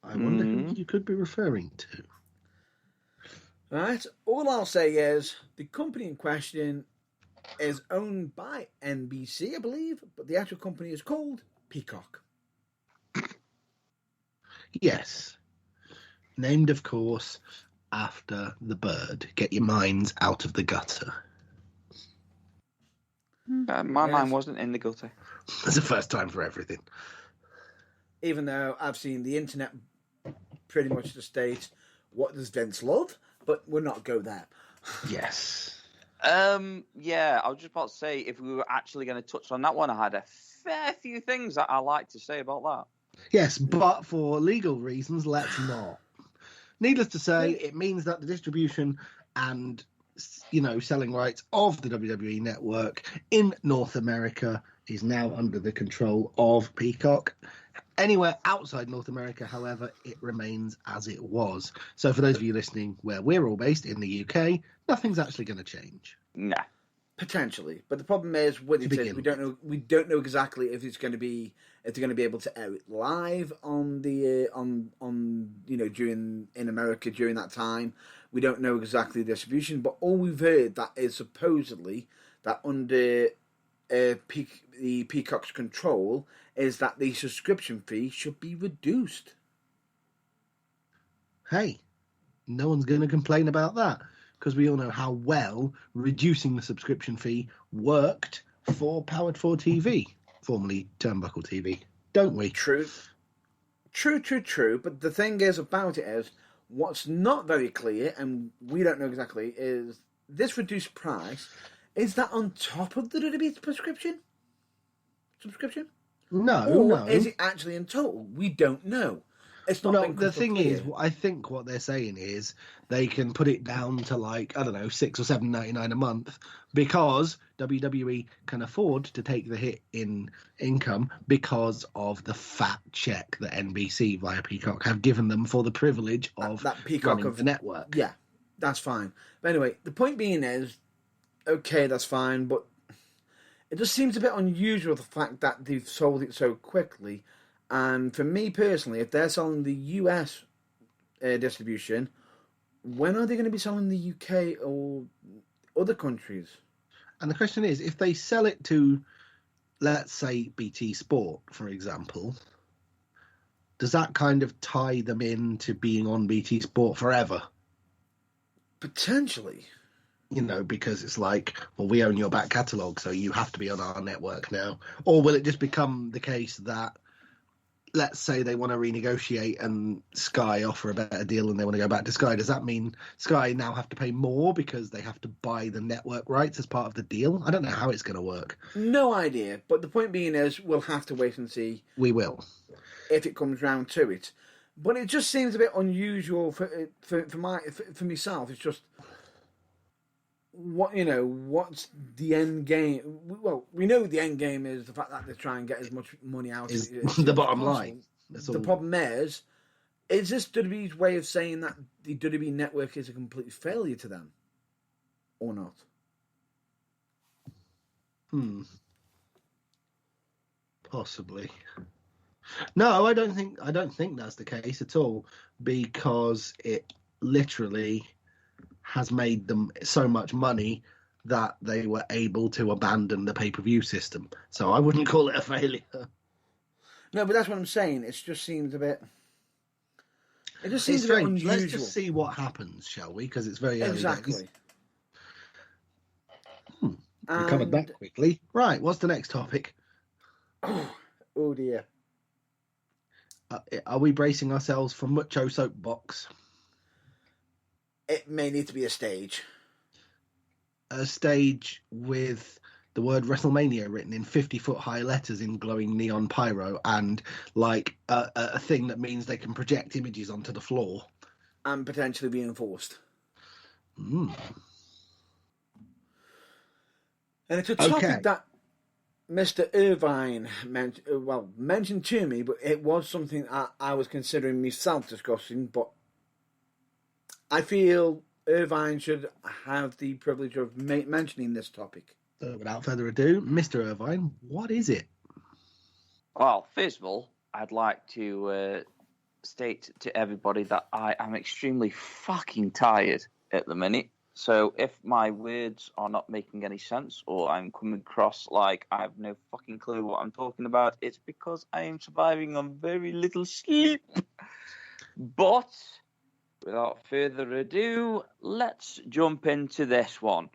I wonder who you could be referring to. Right. All I'll say is the company in question is owned by NBC, I believe, but the actual company is called Peacock. Yes. Named, of course, after the bird. Get your minds out of the gutter. My mind wasn't in the gutter. It's the first time for everything. Even though I've seen the internet pretty much to state, what does Vince love? But we'll not go there. Yes. Yeah, I was just about to say, if we were actually going to touch on that one, I had a fair few things that I like to say about that. Yes, but for legal reasons, let's not. Needless to say, it means that the distribution and, selling rights of the WWE Network in North America is now under the control of Peacock. Anywhere outside North America, however, it remains as it was. So for those of you listening where we're all based in the UK, nothing's actually going to change. Nah. Potentially, but the problem is with it is we don't know exactly if they're going to be able to air it live on the during in America during that time. We don't know exactly the distribution, but all we've heard that is supposedly that under the Peacock's control is that the subscription fee should be reduced. Hey, no one's going to complain about that, because we all know how well reducing the subscription fee worked for Powered 4 TV, formerly Turnbuckle TV, don't we? True. But the thing is about it is, what's not very clear, and we don't know exactly, is this reduced price, is that on top of the WWE subscription? No. Is it actually in total? We don't know. It's not. No, the thing is, I think what they're saying is they can put it down to $6 or $7.99 a month because WWE can afford to take the hit in income because of the fat check that NBC via Peacock have given them for the privilege of that Peacock running the network. Yeah, that's fine. But anyway, the point being is, okay, that's fine, but it just seems a bit unusual the fact that they've sold it so quickly And for me personally, if they're selling the US distribution, when are they going to be selling the UK or other countries? And the question is, if they sell it to, let's say, BT Sport, for example, does that kind of tie them into being on BT Sport forever? Potentially. You know, because it's like, well, we own your back catalogue, so you have to be on our network now. Or will it just become the case that, let's say they want to renegotiate and Sky offer a better deal and they want to go back to Sky? Does that mean Sky now have to pay more because they have to buy the network rights as part of the deal? I don't know how it's going to work. No idea. But the point being is, we'll have to wait and see. We will. If it comes round to it. But it just seems a bit unusual for myself. It's just, what's the end game? Well, we know the end game is the fact that they try and get as much money out is as the bottom possible. line. The problem is this WWE's way of saying that the WWE network is a complete failure to them, or not? Possibly. No, I don't think that's the case at all, because it literally has made them so much money that they were able to abandon the pay-per-view system. So I wouldn't call it a failure. No, but that's what I'm saying. It just seems a bit. It just seems a bit unusual. Let's just see what happens, shall we? Because it's very early days. We covered that quickly. Right, what's the next topic? Oh dear. Are we bracing ourselves for Mucho Soapbox? It may need to be a stage. A stage with the word WrestleMania written in 50-foot high letters in glowing neon pyro, and like a thing that means they can project images onto the floor. And potentially be enforced. Mm. And it's a topic that Mr. Irvine mentioned to me, but it was something I was considering myself discussing, but I feel Irvine should have the privilege of mentioning this topic. Without further ado, Mr. Irvine, what is it? Well, first of all, I'd like to state to everybody that I am extremely fucking tired at the minute. So if my words are not making any sense or I'm coming across like I have no fucking clue what I'm talking about, it's because I am surviving on very little sleep. But without further ado, let's jump into this one.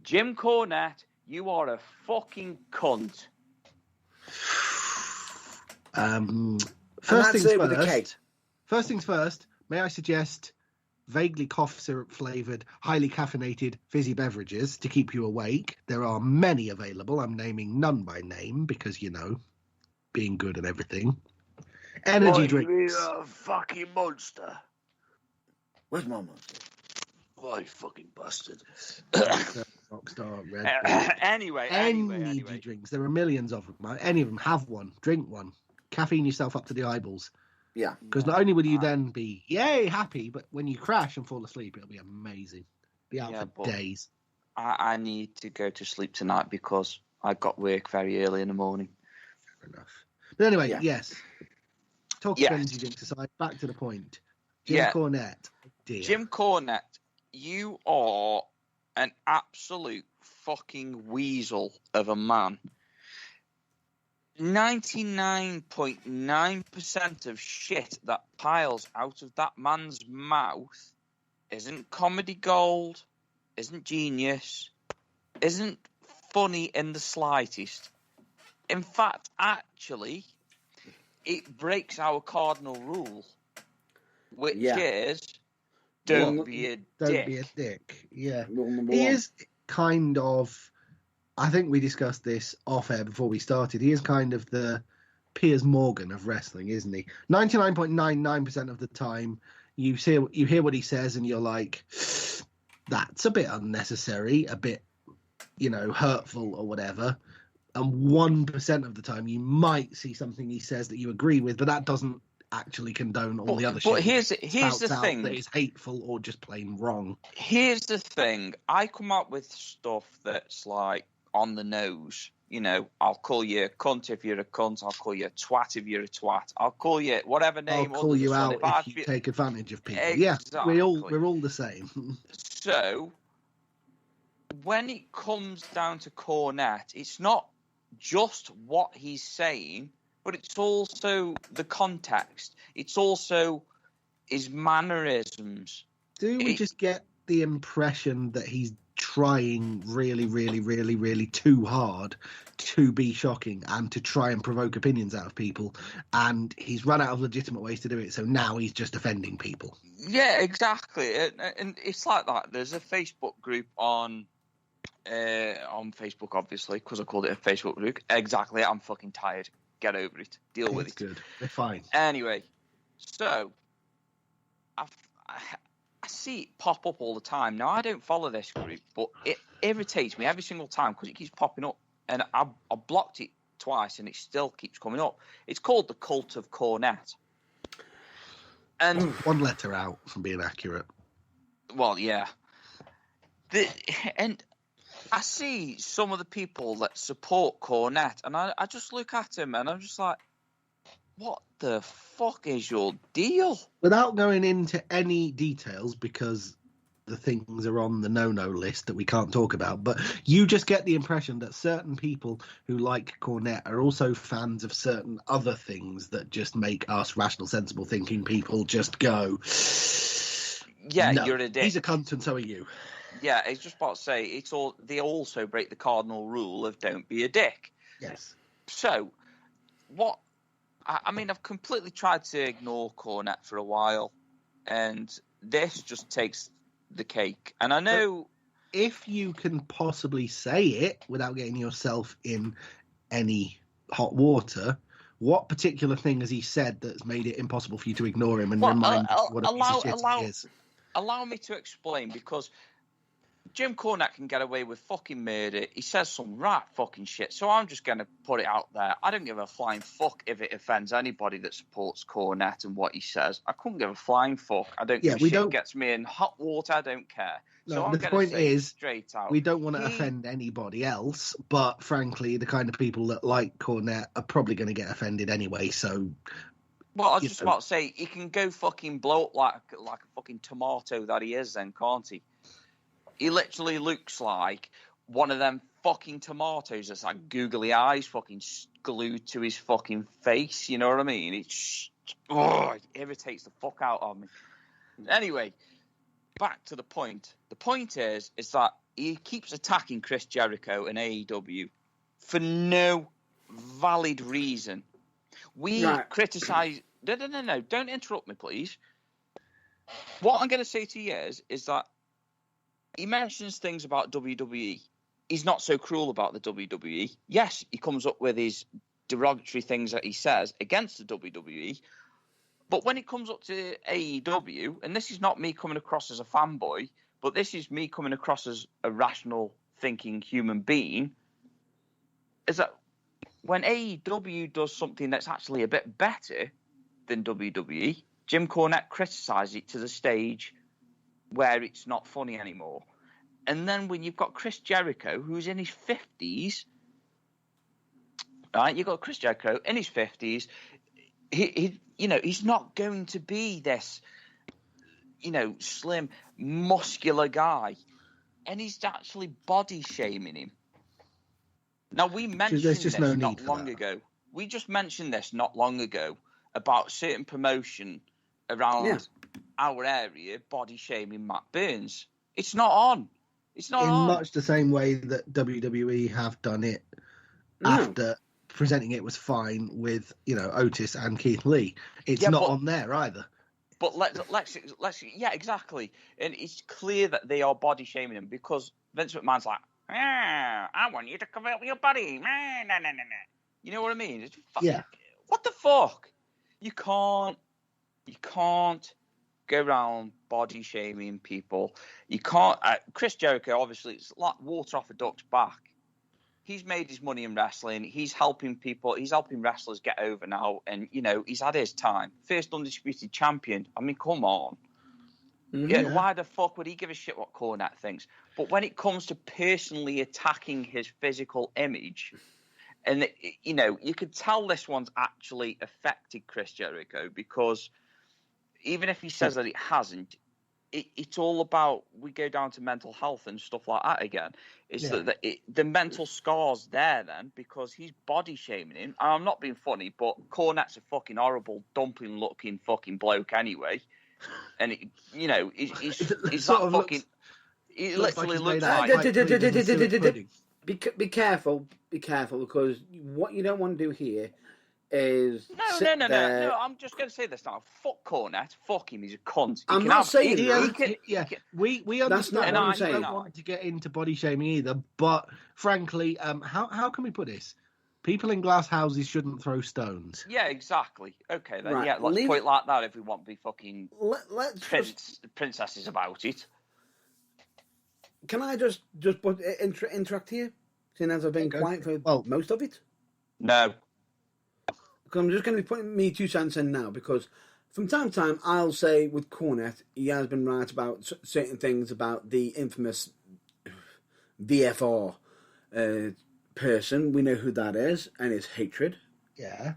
Jim Cornette, you are a fucking cunt. First things first, may I suggest vaguely cough syrup flavoured, highly caffeinated fizzy beverages to keep you awake. There are many available. I'm naming none by name because, being good and everything. Energy drinks. You're a fucking monster. Where's my monster? Why fucking bastard. Rockstar, Red Bull. Anyway. Drinks. There are millions of them. Any of them. Have one. Drink one. Caffeine yourself up to the eyeballs. Yeah. Because not only will you then be, yay, happy, but when you crash and fall asleep, it'll be amazing. Be out for days. I need to go to sleep tonight because I got work very early in the morning. Fair enough. But anyway, yes. Talking energy drinks aside, back to the point. Jim Cornette. Dear. Jim Cornette, you are an absolute fucking weasel of a man. 99.9% of shit that piles out of that man's mouth isn't comedy gold, isn't genius, isn't funny in the slightest. In fact, actually, it breaks our cardinal rule, which is don't be a dick. Don't be a dick, yeah. He is kind of... I think we discussed this off air before we started. He is kind of the Piers Morgan of wrestling, isn't he? 99.99% of the time, you hear what he says, and you're like, "That's a bit unnecessary, a bit, hurtful or whatever." And 1% of the time, you might see something he says that you agree with, but that doesn't actually condone all the other shit. But here's the thing: that is hateful or just plain wrong. Here's the thing: I come up with stuff that's like on the nose, You know, I'll call you a cunt if you're a cunt. I'll call you a twat if you're a twat. I'll call you whatever name. I'll call under the you sun. out if you take advantage of people. Exactly. Yeah, we're all the same. So, when it comes down to Cornette, it's not just what he's saying, but it's also the context. It's also his mannerisms. Do we just get the impression that he's trying really, really, really, really too hard to be shocking and to try and provoke opinions out of people, and he's run out of legitimate ways to do it, so now he's just offending people? Yeah, exactly. And it's like that. There's a Facebook group on Facebook, obviously, because I called it a Facebook group. Exactly. I'm fucking tired. Get over it. Deal with it. Good. They're fine. Anyway, so I see it pop up all the time. Now, I don't follow this group, but it irritates me every single time because it keeps popping up. And I blocked it twice, and it still keeps coming up. It's called the Cult of Cornette. And one letter out from being accurate. Well, yeah. And I see some of the people that support Cornette, and I just look at him, and I'm just like, what the fuck is your deal? Without going into any details, because the things are on the no-no list that we can't talk about, but you just get the impression that certain people who like Cornette are also fans of certain other things that just make us rational, sensible thinking people just go, yeah, no, you're a dick. He's a cunt and so are you. Yeah, I was just about to say, they also break the cardinal rule of don't be a dick. Yes. So, I mean, I've completely tried to ignore Cornette for a while, and this just takes the cake. And I know... If you can possibly say it without getting yourself in any hot water, what particular thing has he said that's made it impossible for you to ignore him and remind what a piece of shit he is? Allow me to explain, because Jim Cornette can get away with fucking murder. He says some right fucking shit. So I'm just going to put it out there. I don't give a flying fuck if it offends anybody that supports Cornette and what he says. I couldn't give a flying fuck. I don't give a shit. Gets me in hot water. I don't care. No, so the point is, straight out, we don't want to offend anybody else, but frankly, the kind of people that like Cornette are probably going to get offended anyway, so... Well, I was just about to say, he can go fucking blow up like a fucking tomato that he is then, can't he? He literally looks like one of them fucking tomatoes that's like googly eyes fucking glued to his fucking face. You know what I mean? It irritates the fuck out of me. Anyway, back to the point. The point is that he keeps attacking Chris Jericho and AEW for no valid reason. We criticise... No, don't interrupt me, please. What I'm going to say to you is that he mentions things about WWE. He's not so cruel about the WWE. Yes, he comes up with his derogatory things that he says against the WWE. But when it comes up to AEW, and this is not me coming across as a fanboy, but this is me coming across as a rational thinking human being, is that when AEW does something that's actually a bit better than WWE, Jim Cornette criticises it to the stage where it's not funny anymore. And then when you've got Chris Jericho, who's in his 50s, right? You've got Chris Jericho in his 50s. He's not going to be this, slim, muscular guy. And he's actually body shaming him. Now, we mentioned this not long ago. We just mentioned this not long ago about certain promotion around our area body shaming Matt Burns. It's not on. It's not on. In much the same way that WWE have done it after presenting it was fine with, Otis and Keith Lee. It's not on there either. But let's yeah, exactly. And it's clear that they are body shaming him because Vince McMahon's like, I want you to cover up your body. Nah. You know what I mean? It's fucking, what the fuck? You can't go around body shaming people. You can't. Chris Jericho, obviously, it's like water off a duck's back. He's made his money in wrestling. He's helping people. He's helping wrestlers get over now. And, he's had his time. First undisputed champion. I mean, come on. Yeah, why the fuck would he give a shit what Cornette thinks? But when it comes to personally attacking his physical image, And, you know, you could tell this one's actually affected Chris Jericho, because even if he says that it hasn't, it's all about, we go down to mental health and stuff like that again. It's that the mental scar's there then, because he's body shaming him. And I'm not being funny, but Cornette's a fucking horrible, dumpling looking fucking bloke anyway. And, you know, he's that fucking... He literally looks like... Be careful, because what you don't want to do here is No. I'm just going to say this now. Fuck Cornette. Fuck him. He's a cunt. I'm not saying we understand. That's not what I'm saying. We don't want to get into body shaming either, but frankly, how can we put this? People in glass houses shouldn't throw stones. Yeah, exactly. Okay, then. Right. Yeah, let's put it like that if we want to be fucking princesses about it. Can I just interact here? Seeing as I've been quiet for most of it? No. Because I'm just going to be putting me 2 cents in now, because from time to time I'll say with Cornette, he has been right about certain things about the infamous VFR person. We know who that is, and his hatred. Yeah.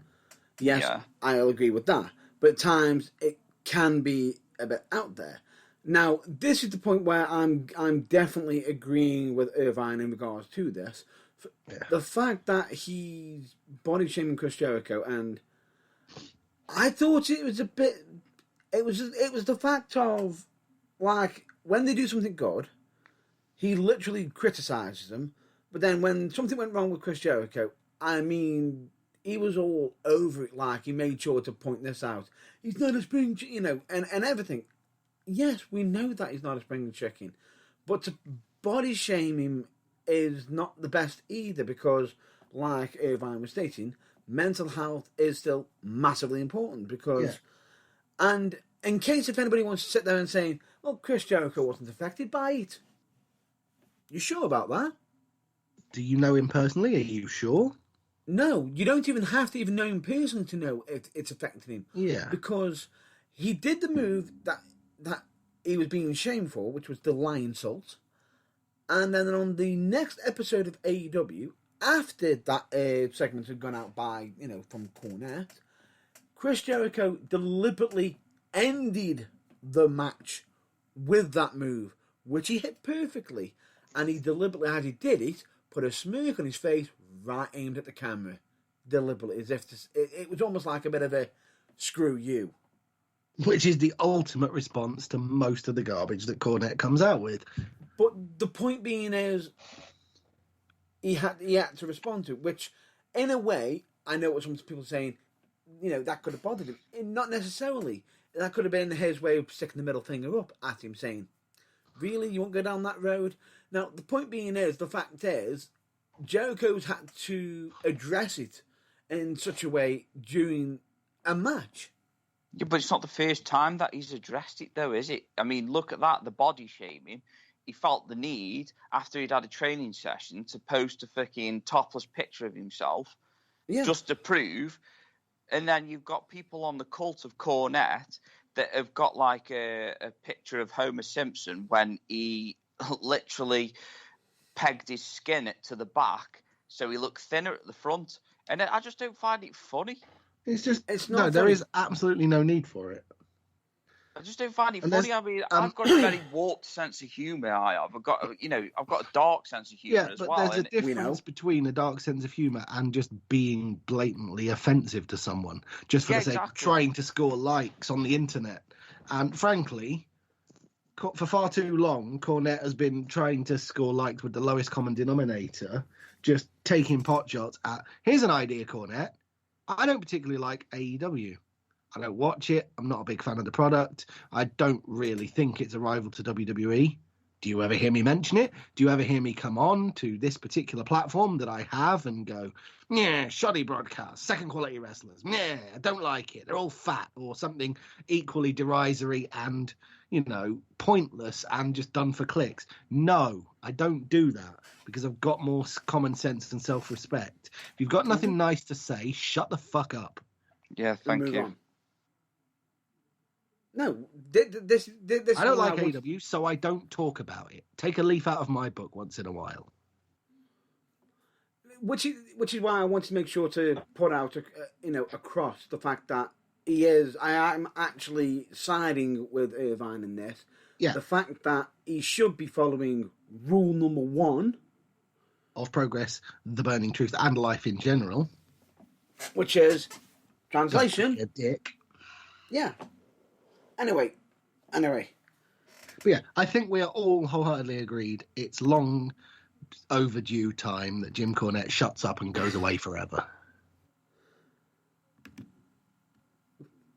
Yes, Yeah. I'll agree with that. But at times it can be a bit out there. Now, this is the point where I'm definitely agreeing with Irvine in regards to this. The fact that he's body shaming Chris Jericho, and I thought it was a bit. It was the fact of, like, when they do something good, he literally criticizes them. But then when something went wrong with Chris Jericho, I mean, he was all over it. Like, he made sure to point this out. He's not a spring, you know, and everything. Yes, we know that he's not a spring chicken, but to body shame him is not the best either, because, like Irvine was stating, mental health is still massively important. Because, and in case if anybody wants to sit there and say, well, Chris Jericho wasn't affected by it, you sure about that? Do you know him personally? Are you sure? No, you don't even have to even know him personally to know it's affecting him. Yeah. Because he did the move that he was being shamed for, which was the lion salt. And then on the next episode of AEW, after that segment had gone out by, you know, from Cornette, Chris Jericho deliberately ended the match with that move, which he hit perfectly. And he deliberately, as he did it, put a smirk on his face right aimed at the camera. Deliberately, as if it was almost like a bit of a screw you. Which is the ultimate response to most of the garbage that Cornette comes out with. But the point being is, he had to respond to it, which, in a way, I know what some people are saying, you know, that could have bothered him. Not necessarily. That could have been his way of sticking the middle finger up at him, saying, really, you won't go down that road? Now, the point being is, the fact is, Jericho's had to address it in such a way during a match. Yeah, but it's not the first time that he's addressed it, though, is it? I mean, look at that, the body shaming. He felt the need, after he'd had a training session, to post a fucking topless picture of himself, just to prove. And then you've got people on the cult of Cornette that have got, like, a picture of Homer Simpson when he literally pegged his skin to the back so he looked thinner at the front. And I just don't find it funny. It's just, it's not funny. There is absolutely no need for it. I just don't find it funny. I mean, I've got a very warped sense of humour. I've got a dark sense of humour as well. There's a difference between a dark sense of humour and just being blatantly offensive to someone, just for the sake of trying to score likes on the internet. And frankly, for far too long, Cornette has been trying to score likes with the lowest common denominator, just taking pot shots at, here's an idea, Cornette. I don't particularly like AEW. I don't watch it. I'm not a big fan of the product. I don't really think it's a rival to WWE. Do you ever hear me mention it? Do you ever hear me come on to this particular platform that I have and go, yeah, shoddy broadcast, second quality wrestlers, yeah, I don't like it. They're all fat, or something equally derisory and, you know, pointless and just done for clicks. No, I don't do that because I've got more common sense and self-respect. If you've got nothing nice to say, shut the fuck up. Yeah, thank you. On. No, this I don't like AEW, so I don't talk about it. Take a leaf out of my book once in a while. which is why I want to make sure to put out, across the fact that he is. I am actually siding with Irvine in this. Yeah. The fact that he should be following rule number 1 Of Progress, The Burning Truth, and life in general. which is translation. A dick. Yeah. Anyway. But yeah, I think we are all wholeheartedly agreed it's long overdue time that Jim Cornette shuts up and goes away forever.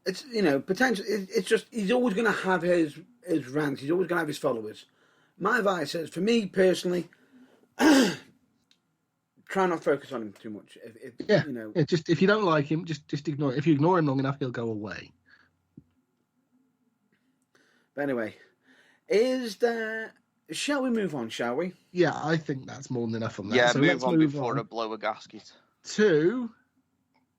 It's potential. It's just he's always going to have his rants. He's always going to have his followers. My advice is, for me personally, try not to focus on him too much. Just if you don't like him, just ignore it. If you ignore him long enough, he'll go away. But anyway, shall we move on? Shall we? Yeah, I think that's more than enough on that. Yeah, so move let's on move before on I blow a gasket. to.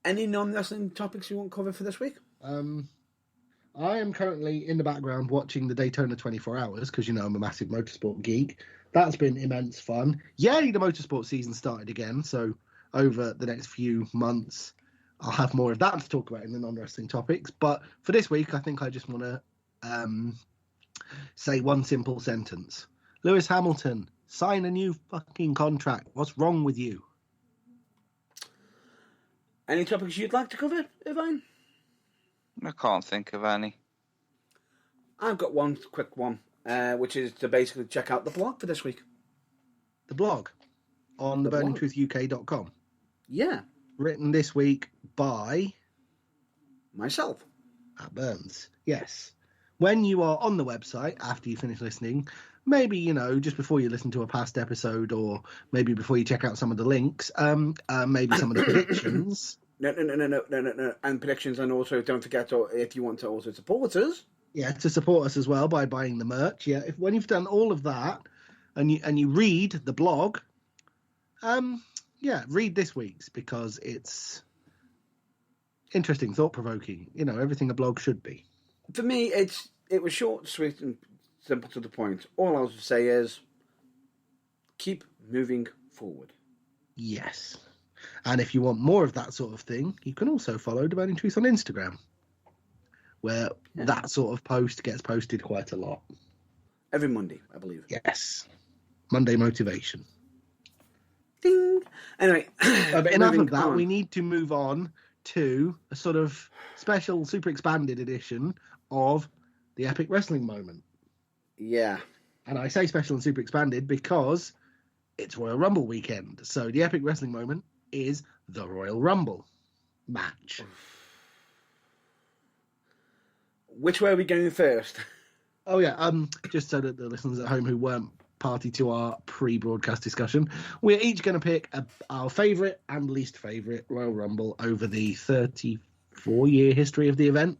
Any non-wrestling topics you want to cover for this week? I am currently in the background watching the Daytona 24 Hours because I'm a massive motorsport geek. That's been immense fun. Yay, the motorsport season started again. So over the next few months, I'll have more of that to talk about in the non-wrestling topics. But for this week, I think I just want to say one simple sentence. Lewis Hamilton, sign a new fucking contract. What's wrong with you? Any topics you'd like to cover, Irvine? I can't think of any. I've got one quick one, which is to basically check out the blog for this week. The blog on The blog. theburningtruthuk.com. Yeah, Written this week by myself. Matt Burns. Yes. When you are on the website, after you finish listening, maybe, just before you listen to a past episode or maybe before you check out some of the links, maybe some of the predictions. No. And predictions, and also don't forget, if you want to also support us. Yeah, to support us as well by buying the merch. Yeah, when you've done all of that and you read the blog, read this week's because it's interesting, thought-provoking. Everything a blog should be. For me, it was short, sweet, and simple to the point. All I was to say is, keep moving forward. Yes. And if you want more of that sort of thing, you can also follow The Burning Truth on Instagram, where that sort of post gets posted quite a lot. Every Monday, I believe. Yes. Monday motivation. Ding! Anyway. But enough of that. on. We need to move on to a sort of special, super expanded edition of the Epic Wrestling Moment. Yeah. And I say special and super expanded because it's Royal Rumble weekend. So the Epic Wrestling Moment is the Royal Rumble match. Which way are we going first? Oh yeah, just so that the listeners at home who weren't party to our pre-broadcast discussion, we're each going to pick our favourite and least favourite Royal Rumble over the 34-year history of the event.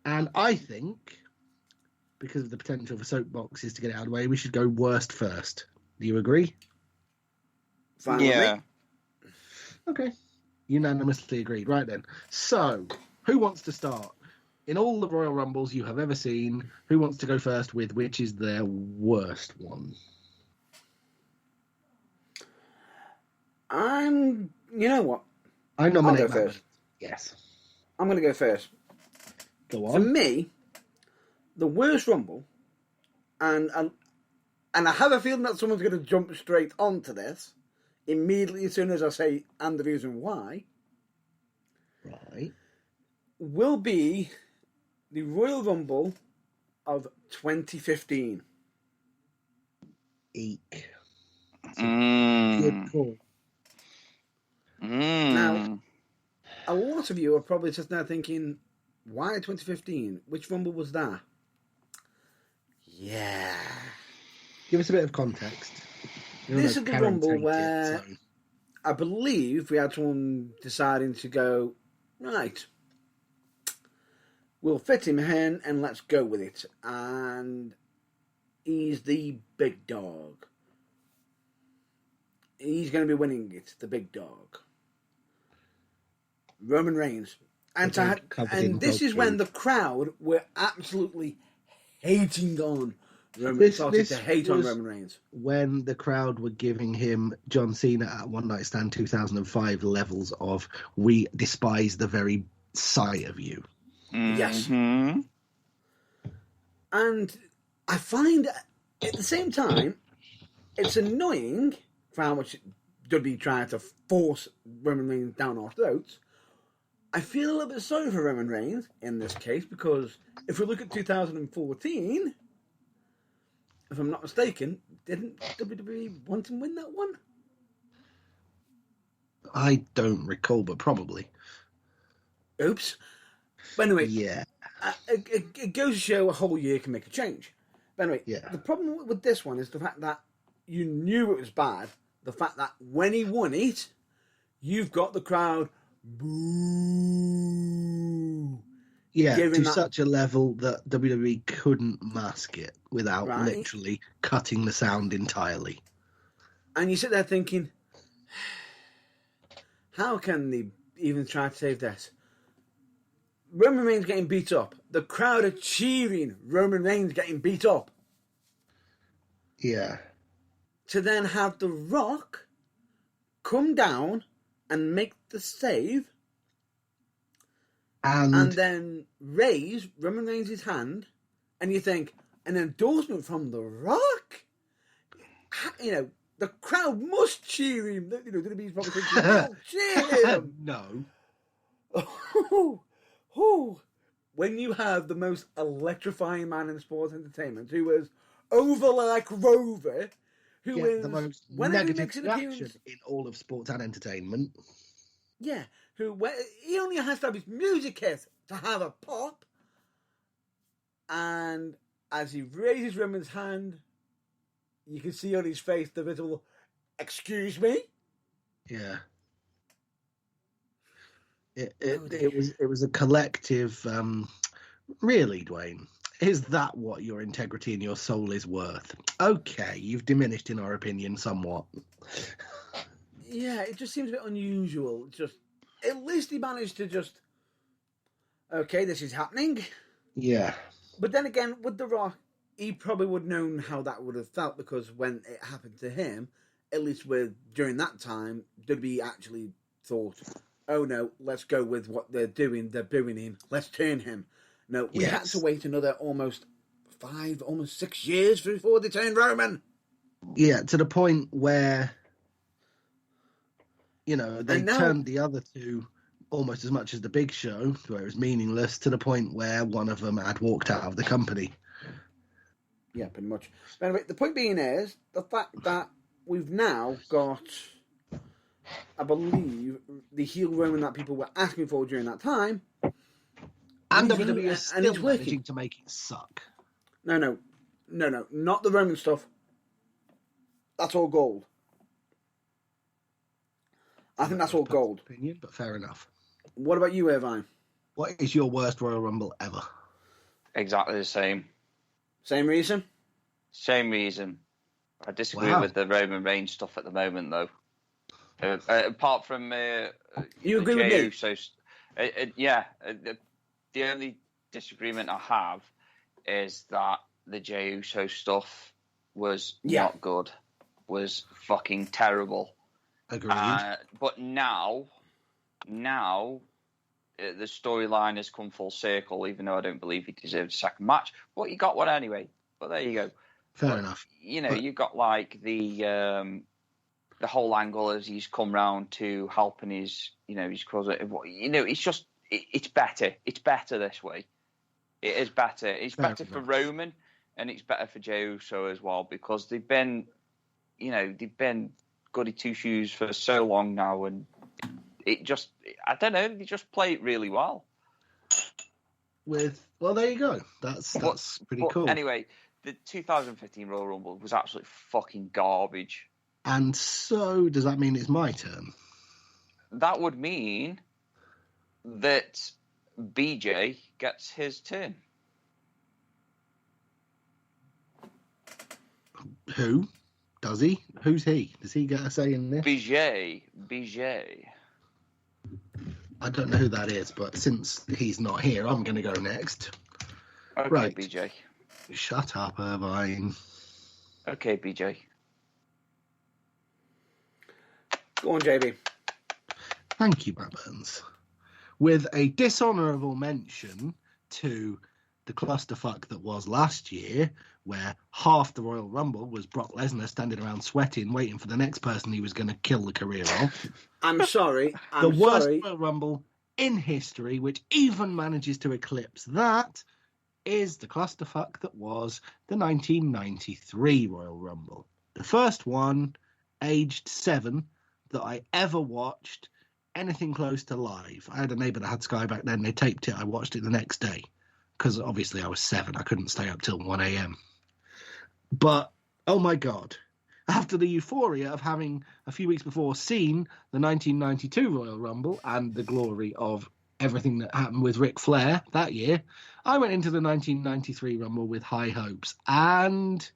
And I think, because of the potential for soapboxes to get it out of the way, we should go worst first. Do you agree? Fine with Yeah. me. Okay. Unanimously agreed. Right then. So, who wants to start? In all the Royal Rumbles you have ever seen, who wants to go first with which is their worst one? You know what? I nominate I'll go Matt first. Burns. Yes. I'm going to go first. Go For on. me, the worst Rumble, and I have a feeling that someone's going to jump straight onto this immediately as soon as I say and the reason why, Right. will be the Royal Rumble of 2015. Eek. Mm. Good call. Mm. A lot of you are probably just now thinking, why 2015? Which Rumble was that? Yeah. Give us a bit of context. This is the Rumble Karen-tainted, where so- I believe we had someone deciding to go, right, we'll fit him in and let's go with it. And he's the big dog. He's going to be winning it, the big dog. Roman Reigns. And, Covered in and this is dog when food. the crowd were absolutely hating on Roman started to this hate on was- Roman Reigns. When the crowd were giving him John Cena at One Night Stand 2005 levels of "we despise the very sight of you." Yes. Mhm. And I find at the same time, it's annoying for how much WWE trying to force Roman Reigns down our throats. I feel a little bit sorry for Roman Reigns in this case because if we look at 2014, if I'm not mistaken, didn't WWE want him to win that one? I don't recall, but probably. Oops. But anyway, Yeah. it goes to show a whole year can make a change. But anyway, Yeah. the problem with this one is the fact that you knew it was bad. The fact that when he won it, you've got the crowd boo. Yeah, Given to that- such a level that WWE couldn't mask it without Right. literally cutting the sound entirely. And you sit there thinking, how can they even try to save this? Roman Reigns getting beat up. The crowd are cheering Roman Reigns getting beat up. Yeah. To then have The Rock come down and make the save and then raise Roman Reigns' hand, and you think, an endorsement from The Rock? You know, the crowd must cheer him. You know, WWE's probably thinking, "Oh, cheer him." No. When you have the most electrifying man in sports entertainment, who was over like Rover, who Yeah, is the most whenever he negative makes an reaction appearance, in all of sports and entertainment. yeah, he only has to have his music hit to have a pop. And as he raises Roman's hand, you can see on his face the visible, "Excuse me." Yeah. Oh, It was a collective. Really, Dwayne, is that what your integrity and your soul is worth? Okay, you've diminished in our opinion somewhat. Yeah, it just seems a bit unusual. Just at least he managed to just, okay, this is happening. Yeah. But then again, with The Rock, he probably would have known how that would have felt because when it happened to him, at least during that time, WWE actually thought, "Oh no, let's go with what they're doing. They're booing him. Let's turn him." No, we had Yes. to wait another almost 6 years before they turned Roman. Yeah, to the point where, you know, they And now- turned the other two almost as much as the Big Show, where it was meaningless, to the point where one of them had walked out of the company. Yeah, pretty much. But anyway, the point being is the fact that we've now got, I believe, the heel Roman that people were asking for during that time. And He's- WWE is and still it's working. managing to make it suck. No, not the Roman stuff. That's all gold. I think that's all gold. Opinion, but fair enough. What about you, Irvine? What is your worst Royal Rumble ever? Exactly the same. Same reason? Same reason. I disagree Wow. with the Roman Reigns stuff at the moment, though. Apart from You agree with me? So, the only disagreement I have is that the Jey Uso stuff was not good. Was fucking terrible. Agreed. But now the storyline has come full circle, even though I don't believe he deserved a second match. But you got one anyway. But there you go. fair enough. You know, But- you got like the whole angle as he's come round to helping his, his cousin. You know, it's just it's better. It's better this way. It is better. It's Fair better for enough. Roman, and it's better for Jey Uso as well, because they've been goody two shoes for so long now, and it just, I don't know, they just play it really well. Well, there you go. That's pretty But cool. anyway, the 2015 Royal Rumble was absolutely fucking garbage. And so, does that mean it's my turn? That would mean that BJ gets his turn. Who? Does he? Who's he? Does he get a say in this? BJ. I don't know who that is, but since he's not here, I'm going to go next. Okay, Right. BJ. Shut up, Irvine. Okay, BJ. Go on, JB. Thank you, Matt Burns. With a dishonourable mention to the clusterfuck that was last year, where half the Royal Rumble was Brock Lesnar standing around sweating, waiting for the next person he was going to kill the career of. I'm sorry. The I'm worst sorry. Royal Rumble in history, which even manages to eclipse that, is the clusterfuck that was the 1993 Royal Rumble. The first one, aged 7, that I ever watched anything close to live. I had a neighbour that had Sky back then. They taped it. I watched it the next day because obviously I was 7. I couldn't stay up till 1 a.m. But, oh my God, after the euphoria of having a few weeks before seen the 1992 Royal Rumble and the glory of everything that happened with Ric Flair that year, I went into the 1993 Rumble with high hopes, and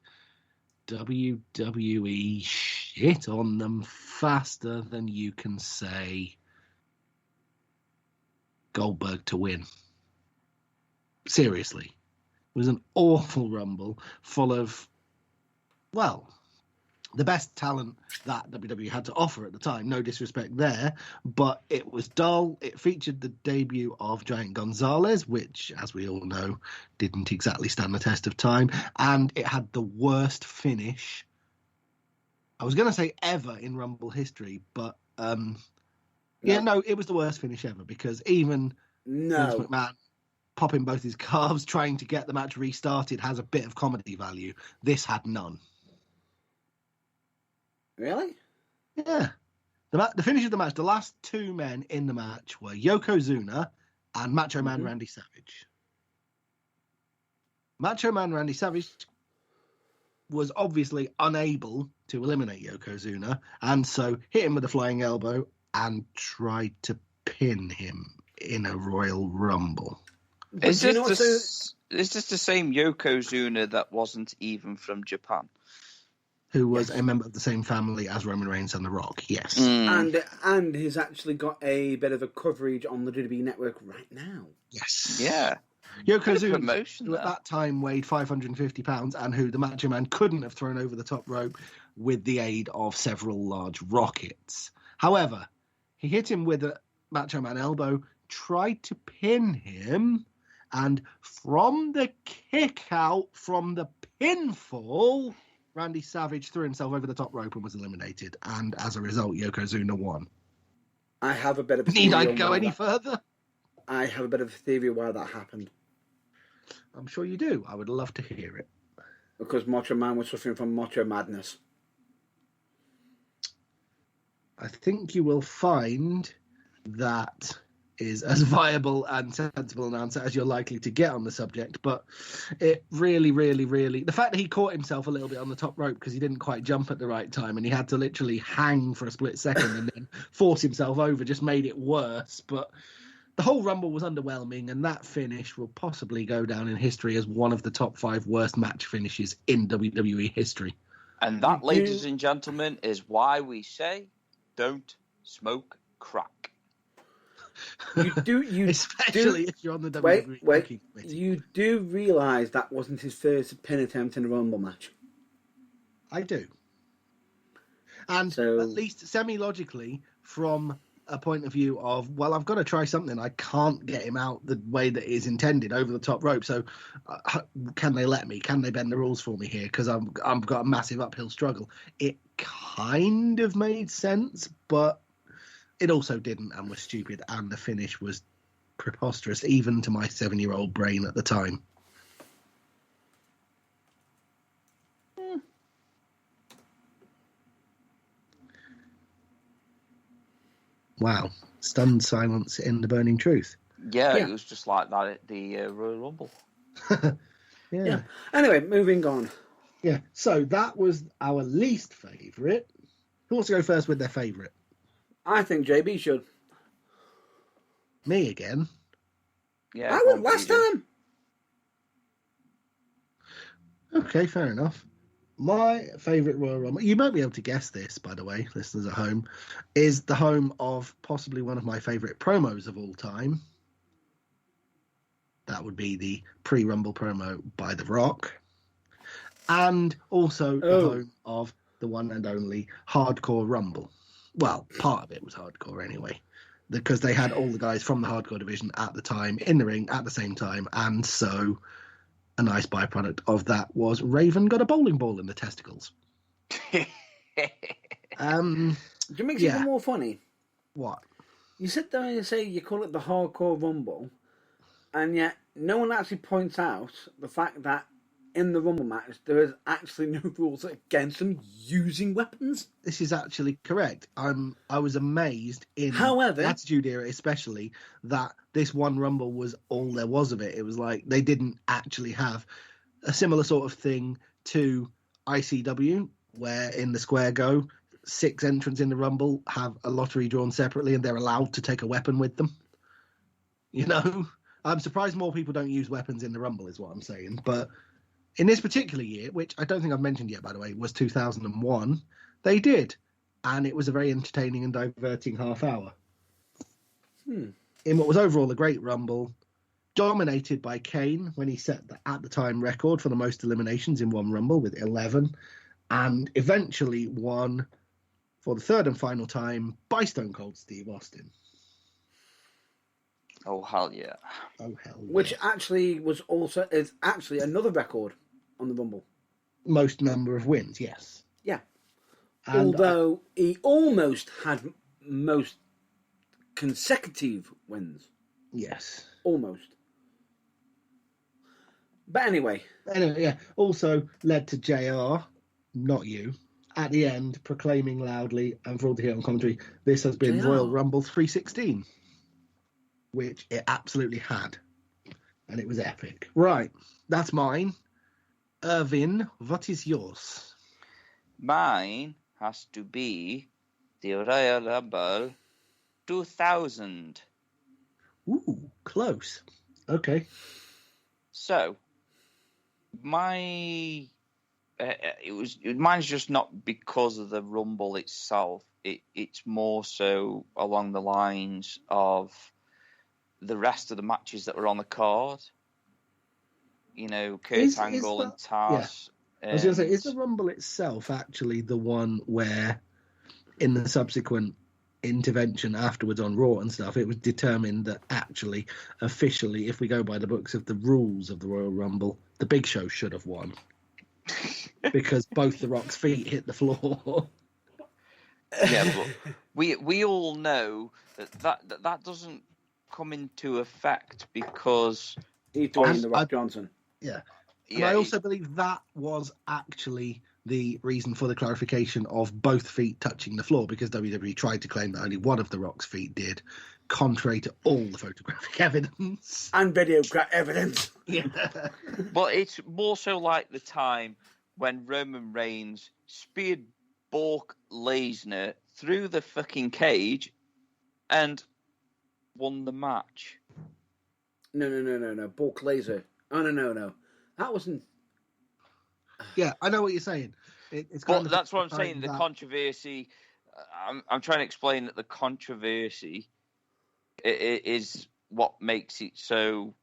WWE shit on them faster than you can say Goldberg to win. Seriously. It was an awful Rumble full of, well, the best talent that WWE had to offer at the time. No disrespect there, but it was dull. It featured the debut of Giant Gonzalez, which, as we all know, didn't exactly stand the test of time. And it had the worst finish, I was going to say ever in Rumble history, but it was the worst finish ever, because even Vince McMahon popping both his calves trying to get the match restarted has a bit of comedy value. This had none. Really? Yeah. The finish of the match, the last 2 men in the match were Yokozuna and Macho Man Randy Savage. Macho Man Randy Savage was obviously unable to eliminate Yokozuna, and so hit him with a flying elbow and tried to pin him in a Royal Rumble. Is this the same Yokozuna that wasn't even from Japan? Who was a member of the same family as Roman Reigns and The Rock, yes. And he's actually got a bit of a coverage on the WWE Network right now. Yes. Yeah. Yokozuna, who at that time weighed 550 pounds and who the Macho Man couldn't have thrown over the top rope with the aid of several large rockets. However, he hit him with a Macho Man elbow, tried to pin him, and from the kick out from the pinfall, Randy Savage threw himself over the top rope and was eliminated. And as a result, Yokozuna won. I have a bit of a Need I go any further? I have a bit of a theory why that happened. I'm sure you do. I would love to hear it. Because Macho Man was suffering from Macho Madness. I think you will find that is as viable and sensible an answer as you're likely to get on the subject, but it really, the fact that he caught himself a little bit on the top rope because he didn't quite jump at the right time and he had to literally hang for a split second and then force himself over just made it worse. But the whole Rumble was underwhelming, and that finish will possibly go down in history as one of the top 5 worst match finishes in WWE history. And that, ladies and gentlemen, is why we say don't smoke crack. Especially if you're on the WWE committee. You do realise that wasn't his first pin attempt in a Rumble match? I do. And so, at least semi-logically, from a point of view of, well, I've got to try something. I can't get him out the way that is intended over the top rope. So can they let me? Can they bend the rules for me here? Because I've got a massive uphill struggle. It kind of made sense, but it also didn't and was stupid. And the finish was preposterous, even to my 7-year-old brain at the time. Wow. Stunned silence in the burning truth. Yeah, it was just like that at the Royal Rumble. Yeah. Anyway, moving on. Yeah, so that was our least favourite. Who wants to go first with their favourite? I think JB should. Me again? Yeah, I went last time. Okay, fair enough. My favourite Royal Rumble, you might be able to guess this, by the way, listeners at home, is the home of possibly one of my favourite promos of all time. That would be the pre-Rumble promo by The Rock. And also the home of the one and only Hardcore Rumble. Well, part of it was Hardcore anyway, because they had all the guys from the Hardcore division at the time in the ring at the same time. And so a nice byproduct of that was Raven got a bowling ball in the testicles. Do you make it even more funny? What? You sit there and you say you call it the Hardcore Rumble, and yet no one actually points out the fact that in the Rumble match there is actually no rules against them using weapons. This is actually correct. I was amazed in However, the Attitude Era especially that this one Rumble was all there was of it. It was like they didn't actually have a similar sort of thing to ICW, where in the Square Go, 6 entrants in the Rumble have a lottery drawn separately and they're allowed to take a weapon with them. You know? I'm surprised more people don't use weapons in the Rumble is what I'm saying. But in this particular year, which I don't think I've mentioned yet, by the way, was 2001, they did. And it was a very entertaining and diverting half hour. In what was overall a great Rumble, dominated by Kane when he set the, at the time, record for the most eliminations in one Rumble with 11, and eventually won for the third and final time by Stone Cold Steve Austin. Oh, hell yeah. Oh, hell yeah. Which actually is actually another record on the Rumble. Most number of wins, yes. Yeah. And although he almost had most consecutive wins. Yes. Almost. But anyway, yeah. Also led to JR, not you, at the end proclaiming loudly and for all to hear on commentary, this has been JR. Royal Rumble 316, which it absolutely had, and it was epic. Right, that's mine. Irvin, what is yours? Mine has to be the Royal Rumble 2000. Ooh, close. Okay. So, mine's just not because of the Rumble itself. It's more so along the lines of the rest of the matches that were on the card. You know, Kurt Angle and Taz. Yeah. I was going to say, is the Rumble itself actually the one where, in the subsequent intervention afterwards on Raw and stuff, it was determined that actually, officially, if we go by the books of the rules of the Royal Rumble, the Big Show should have won because both The Rock's feet hit the floor. Yeah, but we all know that doesn't come into effect because he's doing the Rock Johnson. Yeah. And I also believe that was actually the reason for the clarification of both feet touching the floor, because WWE tried to claim that only one of The Rock's feet did, contrary to all the photographic evidence. And video evidence. Yeah. But it's more so like the time when Roman Reigns speared Brock Lesnar through the fucking cage and won the match. No. Brock Lesnar. Oh, no. That wasn't... Yeah, I know what you're saying. It's but that's what I'm saying. The controversy. I'm trying to explain that the controversy is what makes it so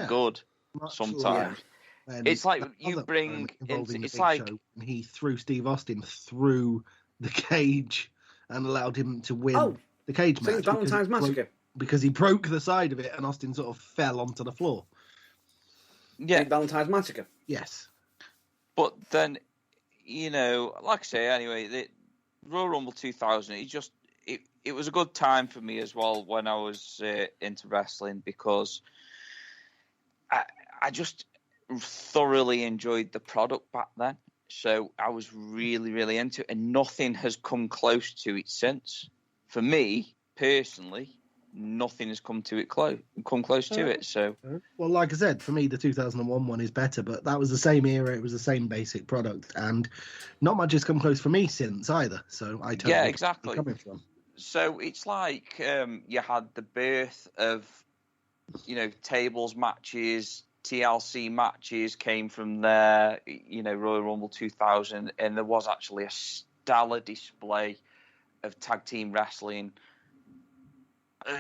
good. Sometimes it's like you bring. It's like he threw Steve Austin through the cage and allowed him to win the cage match. Valentine's Massacre. Because he broke the side of it and Austin sort of fell onto the floor. Yeah, Valentine's Massacre. Yes. But then, you know, like I say, anyway, the Royal Rumble 2000, it was a good time for me as well when I was into wrestling, because I just thoroughly enjoyed the product back then. So I was really, really into it, and nothing has come close to it since. For me, personally, nothing has come close to it. So, well, like I said, for me, the 2001 one is better, but that was the same era. It was the same basic product, and not much has come close for me since either. So I totally exactly. Coming from. So it's like you had the birth of, you know, tables matches, TLC matches came from there. You know, Royal Rumble 2000, and there was actually a stellar display of tag team wrestling.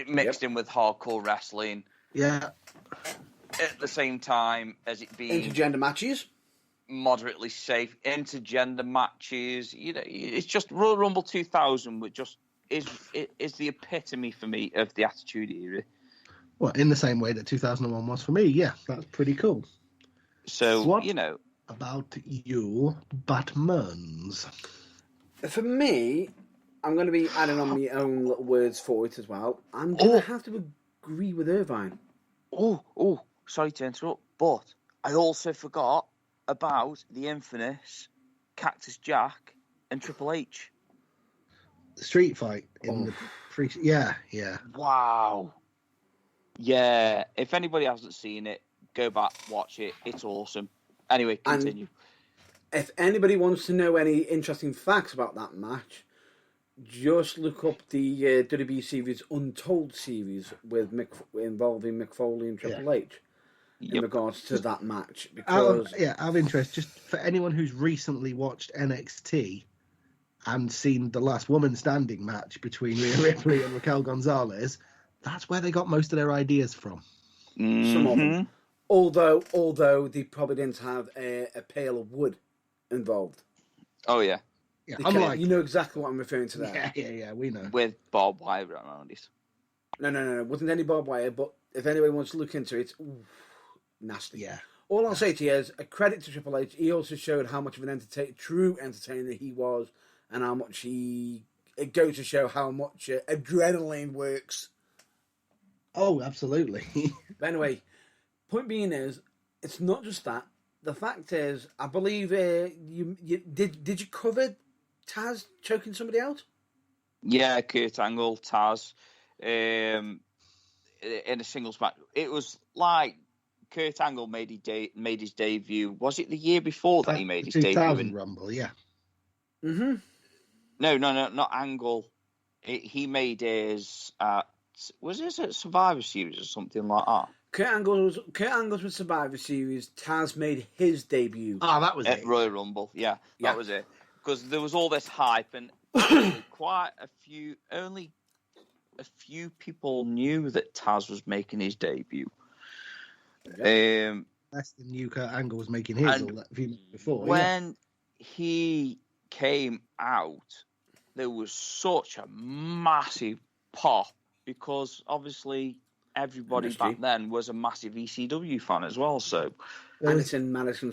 Mixed in with hardcore wrestling. Yeah. at the same time as it being Intergender matches. moderately safe, intergender matches. You know, it's just Royal Rumble 2000, which just is the epitome for me of the Attitude Era. Well, in the same way that 2001 was for me, yeah, that's pretty cool. So, What you know. about you, Batmans? For me, I'm going to be adding on my own little words for it as well. I'm going to have to agree with Irvine. Oh, sorry to interrupt, but I also forgot about the infamous Cactus Jack and Triple H. The street fight in the pre. Yeah. Wow. Yeah, if anybody hasn't seen it, go back, watch it. It's awesome. Anyway, continue. And if anybody wants to know any interesting facts about that match, just look up the WWE series Untold series with involving Mick Foley and Triple H in regards to that match. Because out of interest, just for anyone who's recently watched NXT and seen the last woman standing match between Rhea Ripley and Raquel Gonzalez, that's where they got most of their ideas from. Some of them. Although they probably didn't have a pail of wood involved. Oh, yeah. Yeah, you know exactly what I'm referring to there. Yeah, we know. With barbed wire around it. No. It wasn't any barbed wire, but if anybody wants to look into it, nasty. Yeah. All I'll say to you is a credit to Triple H. He also showed how much of an true entertainer he was, and how much it goes to show how much adrenaline works. Oh, absolutely. But anyway, point being is, it's not just that. The fact is, I believe you did you cover Taz choking somebody out? Yeah, Kurt Angle, Taz, in a singles match. It was like Kurt Angle made his debut. Was it the year before that he made his debut? 2000 Rumble, yeah. Mm-hmm. No, not Angle. He made his was it at Survivor Series or something like that? Kurt Angle's with Survivor Series. Taz made his debut. That was at it. Royal Rumble. Yeah, that was it. Because there was all this hype, and only a few people knew that Taz was making his debut. Less than knew Kurt Angle was making his all that few months before. When he came out, there was such a massive pop because obviously everybody back then was a massive ECW fan as well. So, and it's in Madison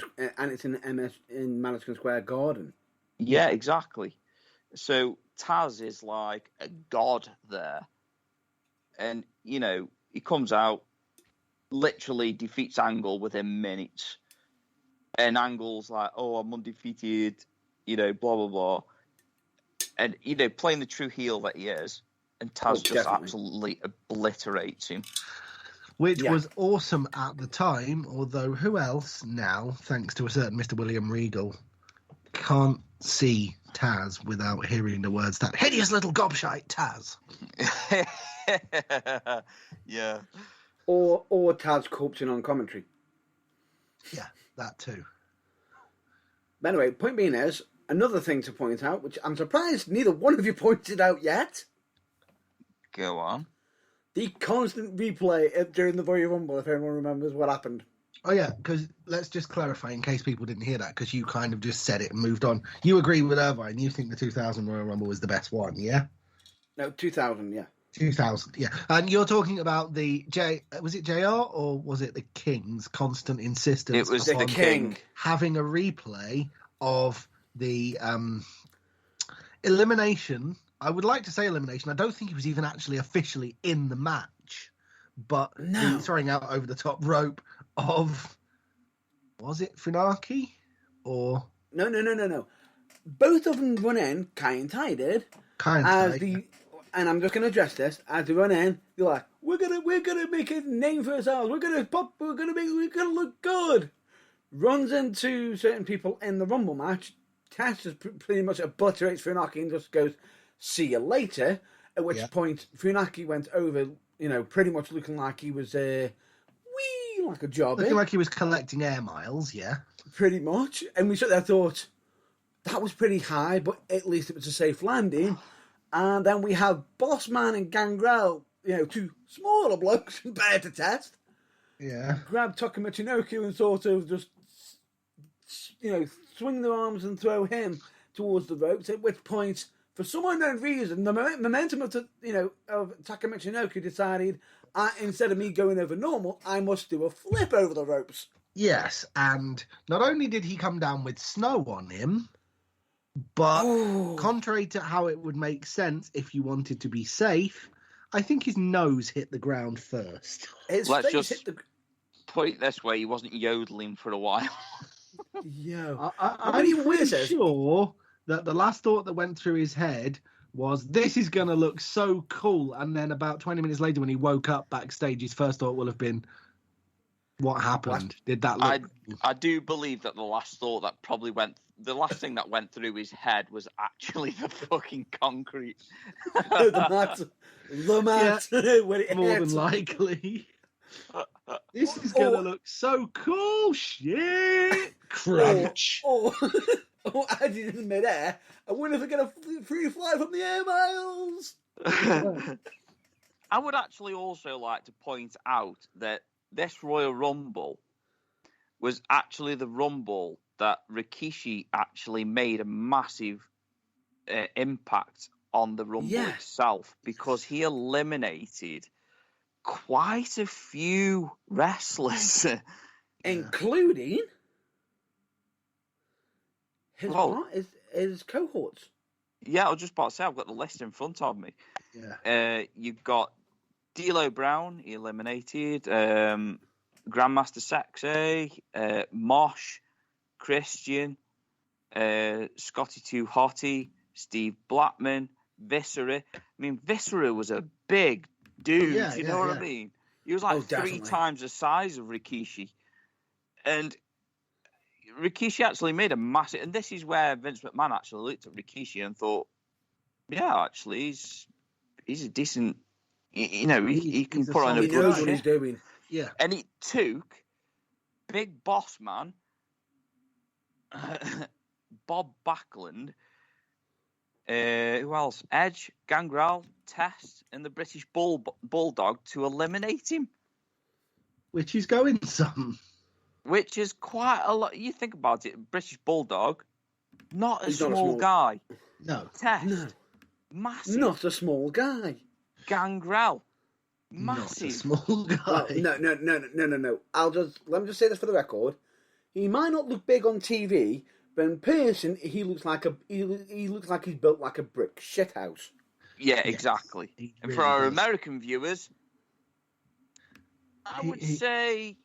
Square Garden. Yeah, exactly. So Taz is like a god there, and you know he comes out, literally defeats Angle within minutes, and Angle's like, "Oh, I'm undefeated," you know, blah blah blah, and you know, playing the true heel that he is. And Taz just absolutely obliterates him. Which was awesome at the time, although who else now, thanks to a certain Mr. William Regal, can't see Taz without hearing the words, "That hideous little gobshite Taz." Yeah. Or Taz corpsing on commentary. Yeah, that too. But anyway, point being is, another thing to point out, which I'm surprised neither one of you pointed out yet. Go on. The constant replay during the Royal Rumble, if anyone remembers what happened. Oh, yeah, because let's just clarify in case people didn't hear that, because you kind of just said it and moved on. You agree with Irvine. You think the 2000 Royal Rumble was the best one, yeah? No, 2000, yeah. 2000, yeah. And you're talking about was it JR or was it the King's constant insistence? It was the King. Having a replay of the elimination. I would like to say elimination. I don't think he was even actually officially in the match, but the throwing out over the top rope of, was it Funaki or no. Both of them run in. Kai and Tai did. And I'm just going to address this as they run in. They're like, we're gonna make a name for ourselves. We're gonna look good. Runs into certain people in the Rumble match. Taz just pretty much obliterates Funaki and just goes, "See you later." At which point Funaki went over, you know, pretty much looking like he was like a job. Looking like he was collecting air miles, yeah. Pretty much. And we sat there thought, that was pretty high, but at least it was a safe landing. And then we have Bossman and Gangrel, you know, two smaller blokes compared to Test. Yeah. grab Taka Michinoku and sort of just, swing their arms and throw him towards the ropes. At which point, for some unknown reason, the momentum of Taka Michinoku decided, instead of me going over normal, I must do a flip over the ropes. Yes, and not only did he come down with snow on him, but contrary to how it would make sense if you wanted to be safe, I think his nose hit the ground first. His Let's face just hit the. put it this way: he wasn't yodeling for a while. Yo. I'm pretty sure that the last thought that went through his head was, this is going to look so cool. And then about 20 minutes later, when he woke up backstage, his first thought will have been, what happened? Did that look... I do believe that the last thing that went through his head was actually the fucking concrete. The mat. When it more hit. than likely. This is going to look so cool. Shit. Crunch. Or I did in midair. I wonder if I get a free fly from the Air Miles. I would actually also like to point out that this Royal Rumble was actually the Rumble that Rikishi actually made a massive impact on the Rumble itself, because he eliminated quite a few wrestlers. Including his cohorts. Yeah, I was just about to say, I've got the list in front of me. Yeah. You've got D'Lo Brown, he eliminated. Grandmaster Sexay, Mosh, Christian, Scotty 2 Hottie, Steve Blackman, Viscera. I mean, Viscera was a big dude, you know what I mean? He was like 3 times the size of Rikishi. And Rikishi actually made a massive... And this is where Vince McMahon actually looked at Rikishi and thought, yeah, actually, he's a decent... he can put on a He good knows shit. what he's doing. Yeah. And it took Big Boss Man, Bob Backlund, who else? Edge, Gangrel, Test, and the British Bulldog to eliminate him. Which is going some. Which is quite a lot. You think about it, British Bulldog, not a small guy. No. Test, massive. Not a small guy. Gangrel, massive. Not a small guy. No. Let me just say this for the record. He might not look big on TV, but in person, he looks like he's built like a brick shithouse. Yeah, exactly. He And really for our does. American viewers, I would say.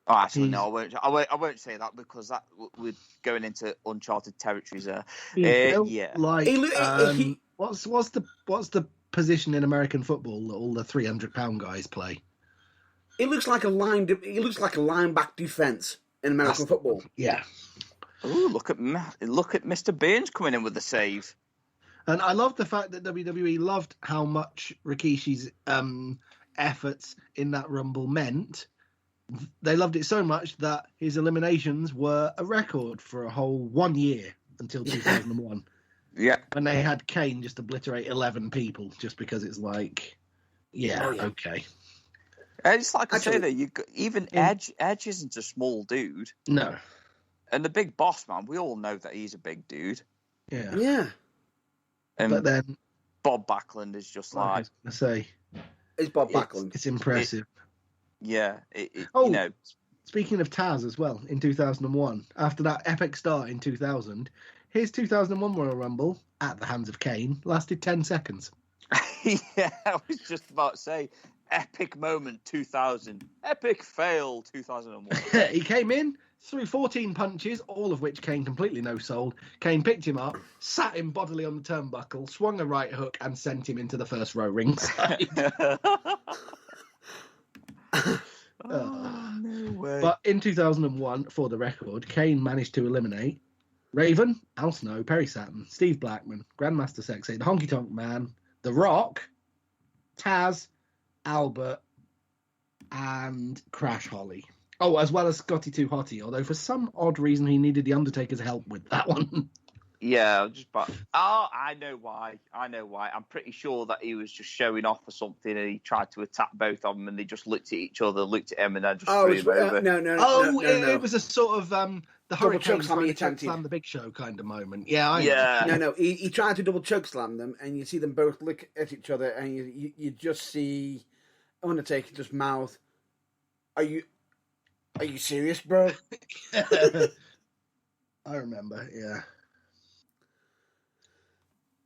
Actually, no, I won't say that, because that we're going into uncharted territories there. Yeah. Like, He- what's the position in American football that all the 300-pound guys play? He looks like a line back defense in American football. Yeah. Ooh, look at Mr. Burns coming in with the save. And I love the fact that WWE loved how much Rikishi's efforts in that Rumble meant. They loved it so much that his eliminations were a record for a whole 1 year until 2001. Yeah. When they had Kane just obliterate 11 people just because it's like, okay. It's like I say there, even Edge isn't a small dude. No. And the Big Boss Man, we all know that he's a big dude. Yeah. Yeah. And But then, Bob Backlund is just like I like, was going to say, It's Bob Backlund. it's impressive. yeah. Speaking of Taz as well, in 2001, after that epic start in 2000, his 2001 Royal Rumble, at the hands of Kane, lasted 10 seconds. Yeah, I was just about to say, epic moment 2000, epic fail 2001. He came in, threw 14 punches, all of which Kane completely no-sold. Kane picked him up, sat him bodily on the turnbuckle, swung a right hook, and sent him into the first row ringside. No way. But in 2001, for the record, Kane managed to eliminate Raven, Al Snow, Perry Saturn, Steve Blackman, Grandmaster Sexay, the Honky Tonk Man, The Rock, Taz, Albert, and Crash Holly. Oh, as well as Scotty 2 Hottie, although for some odd reason he needed The Undertaker's help with that one. Yeah, just but I know why. I'm pretty sure that he was just showing off for something, and he tried to attack both of them, and they just looked at each other, looked at him, and then just threw him over. No. It was a sort of the Double Hurricane choke slam trying he to choke attempted. slam the Big Show kind of moment. Yeah, Yeah. No. He tried to double choke slam them, and you see them both look at each other, and you just see Undertaker just mouth, "Are you serious, bro?" I remember. Yeah.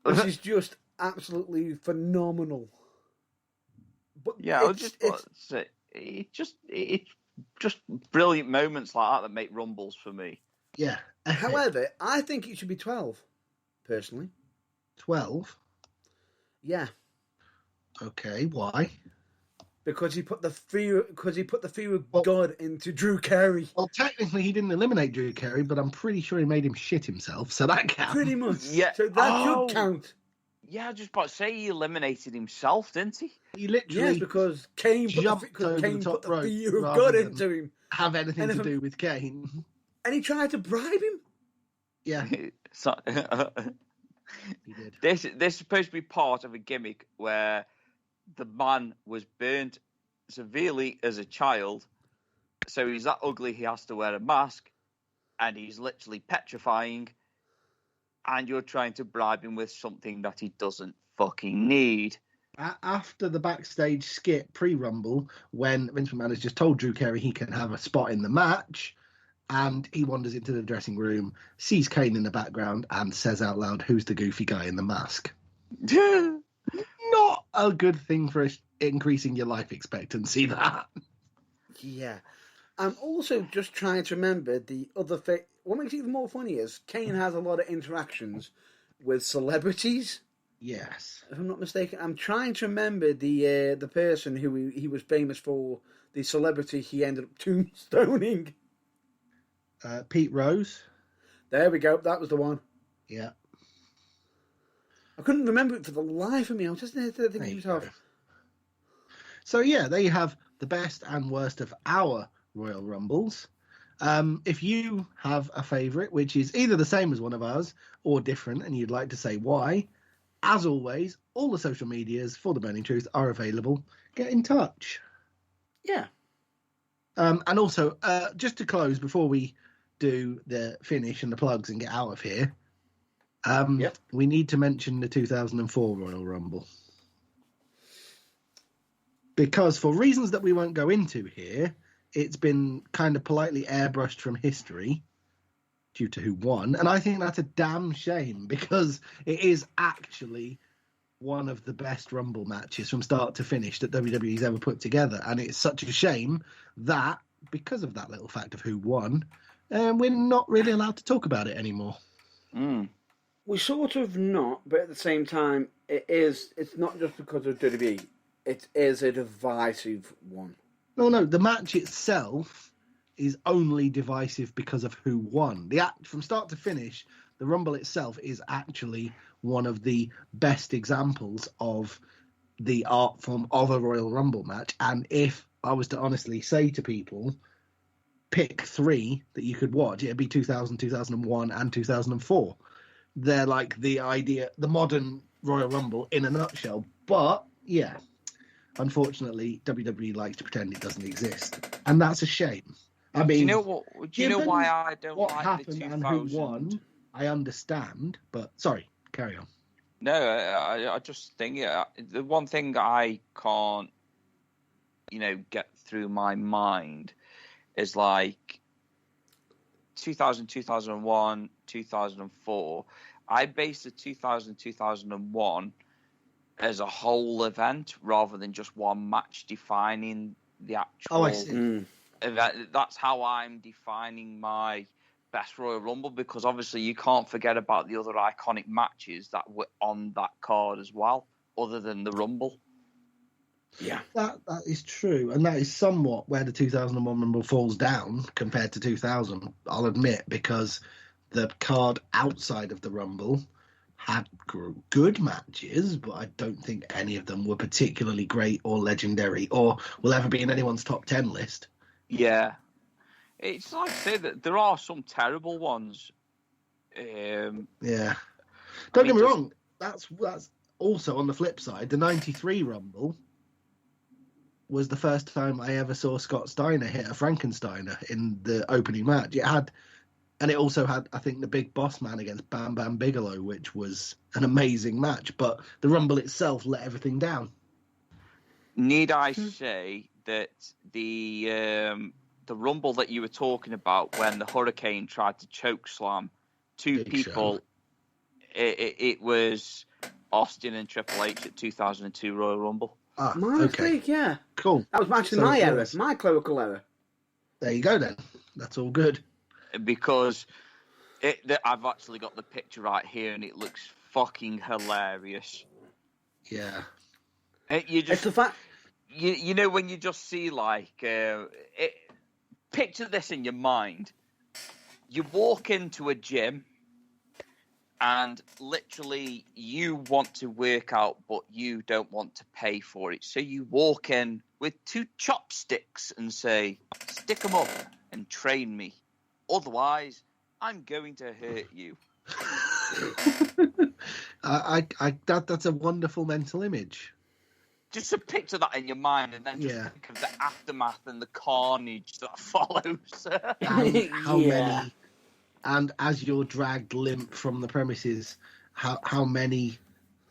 Which is just absolutely phenomenal. But Yeah, it's just brilliant moments like that make Rumbles for me. Yeah. However, I think it should be 12, personally. 12. Yeah. Okay. Why? Because he put the fear of God into Drew Carey. Well, technically, he didn't eliminate Drew Carey, but I'm pretty sure he made him shit himself, so that counts. Pretty much. Yeah. So that should count. Yeah, I just about to say he eliminated himself, didn't he? He literally Yes, because Kane jumped over Kane the top put the rope fear of rather God than into him. have anything to do with Kane. And he tried to bribe him. Yeah, So, he did. this is supposed to be part of a gimmick where the man was burnt severely as a child, so he's that ugly he has to wear a mask, and he's literally petrifying, and you're trying to bribe him with something that he doesn't fucking need. After the backstage skit pre-Rumble, when Vince McMahon has just told Drew Carey he can have a spot in the match, and he wanders into the dressing room, sees Kane in the background, and says out loud, "Who's the goofy guy in the mask?" Not a good thing for increasing your life expectancy, that. Yeah. I'm also just trying to remember the other thing. What makes it even more funny is Kane has a lot of interactions with celebrities. Yes. If I'm not mistaken, I'm trying to remember the person who he was famous for, the celebrity he ended up tombstoning. Pete Rose. There we go. That was the one. Yeah. I couldn't remember it for the life of me. I was just thinking to myself. So yeah, there you have the best and worst of our Royal Rumbles. If you have a favourite, which is either the same as one of ours or different, and you'd like to say why, as always, all the social medias for The Burning Truth are available. Get in touch. Yeah. And also, just to close, before we do the finish and the plugs and get out of here, we need to mention the 2004 Royal Rumble. Because for reasons that we won't go into here, it's been kind of politely airbrushed from history due to who won. And I think that's a damn shame, because it is actually one of the best Rumble matches from start to finish that WWE's ever put together. And it's such a shame that, because of that little fact of who won, we're not really allowed to talk about it anymore. We sort of not, but at the same time, it's not just because of WWE. It is a divisive one. No, the match itself is only divisive because of who won. From start to finish, the Rumble itself is actually one of the best examples of the art form of a Royal Rumble match. And if I was to honestly say to people, pick three that you could watch, it'd be 2000, 2001, and 2004. They're like the modern Royal Rumble in a nutshell. But, yeah, unfortunately, WWE likes to pretend it doesn't exist. And that's a shame. I mean, do you know what? Do you know why I don't what like happened the 2000? and who won? I understand, but sorry, carry on. No, I just think the one thing I can't, get through my mind is like 2000, 2001, 2004. I based the 2000, 2001 as a whole event rather than just one match defining the actual. Oh, I see. That's how I'm defining my best Royal Rumble, because obviously you can't forget about the other iconic matches that were on that card as well, other than the Rumble. Yeah, that is true, and that is somewhat where the 2001 Rumble falls down compared to 2000. I'll admit, because the card outside of the Rumble had good matches, but I don't think any of them were particularly great or legendary or will ever be in anyone's top 10 list. Yeah. It's like I say that there are some terrible ones Yeah. Don't get me just- wrong. That's also on the flip side. The '93 Rumble was the first time I ever saw Scott Steiner hit a Frankensteiner in the opening match. And it also had, I think, the Big Boss Man against Bam Bam Bigelow, which was an amazing match. But the Rumble itself let everything down. Need I say that the Rumble that you were talking about when the Hurricane tried to choke slam two Big people, it was Austin and Triple H at 2002 Royal Rumble. Ah, My okay, mistake, yeah. cool. That was actually So my it error, was. my clerical error. There you go then. That's all good. Because I've actually got the picture right here and it looks fucking hilarious. Yeah. You It's just the fact. you know when you just see picture this in your mind. You walk into a gym and literally you want to work out but you don't want to pay for it, so you walk in with 2 chopsticks and say, stick them up and train me, otherwise I'm going to hurt you. That's a wonderful mental image. Just to picture that in your mind and then just think of the aftermath and the carnage that follows. How Yeah. many, and as you're dragged limp from the premises, how many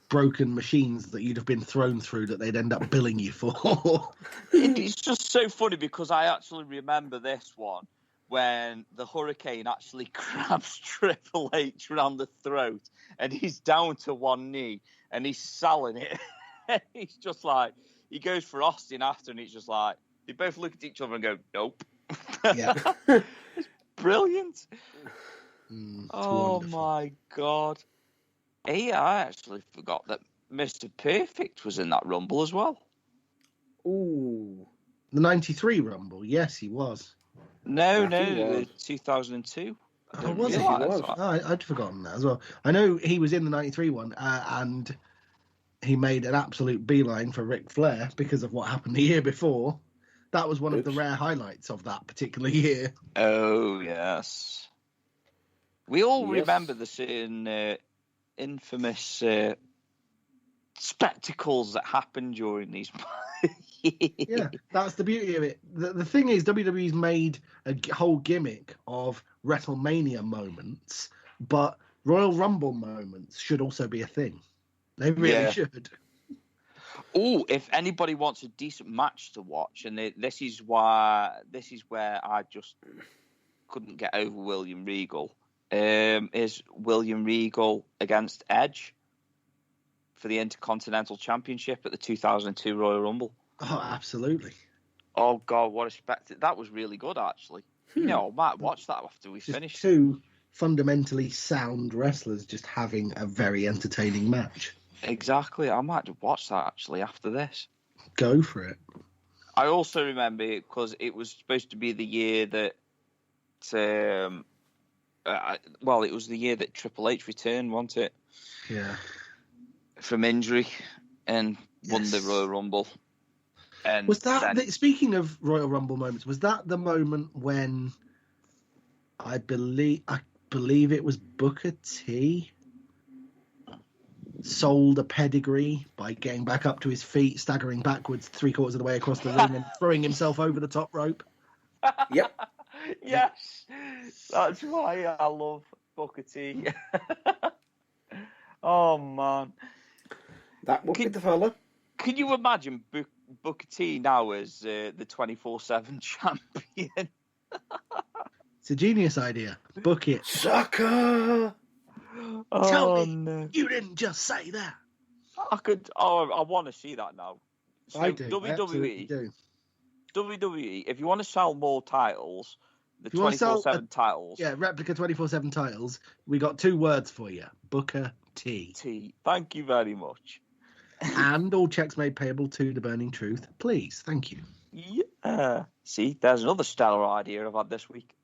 broken machines that you'd have been thrown through that they'd end up billing you for? It's just so funny because I actually remember this one when the Hurricane actually grabs Triple H around the throat and he's down to one knee and he's selling it. He's just like, he goes for Austin after and he's just like, they both look at each other and go, nope. Yeah. It's brilliant. It's Oh wonderful. my God. Yeah, I actually forgot that Mr. Perfect was in that Rumble as well. Ooh. The '93 Rumble, yes, he was. No, I think he was. the 2002. I Oh, don't was he? realise He was. that. Oh, I'd forgotten that as well. I know he was in the '93 one, and he made an absolute beeline for Ric Flair because of what happened the year before. That was one of the Oops. rare highlights of that particular year. Oh, yes. We all Yes. remember the certain infamous spectacles that happened during these. Yeah, that's the beauty of it. The thing is, WWE's made a whole gimmick of WrestleMania moments, but Royal Rumble moments should also be a thing. They really Yeah. should. Oh, if anybody wants a decent match to watch, and this is where I just couldn't get over William Regal, is William Regal against Edge for the Intercontinental Championship at the 2002 Royal Rumble. Oh, absolutely. Oh God, what a spectacle! That was really good, actually. You know, I might watch that after we Just finish. two fundamentally sound wrestlers just having a very entertaining match. Exactly, I might watch that actually after this. Go for it. I also remember it because it was supposed to be the year that, it was the year that Triple H returned, wasn't it, Yeah. from injury and won the Yes. Royal Rumble. And Was that, then- speaking of Royal Rumble moments, was that the moment when I believe it was Booker T sold a pedigree by getting back up to his feet, staggering backwards 3/4 of the way across the ring and throwing himself over the top rope? Yep. Yes, that's why I love Booker T. Oh man, That would be the fella. can you imagine Booker T now as the 24/7 champion? It's a genius idea. Book it. Sucker! Tell me. No. You didn't just say that. I want to see that now. So I do. I absolutely do. WWE, if you want to sell more titles, the If you want to sell 24/7 titles. Yeah, replica 24/7 titles. We got 2 words for you. Booker T. T. Thank you very much. And all checks made payable to the Burning Truth. Please. Thank you. Yeah. See, there's another stellar idea I've had this week.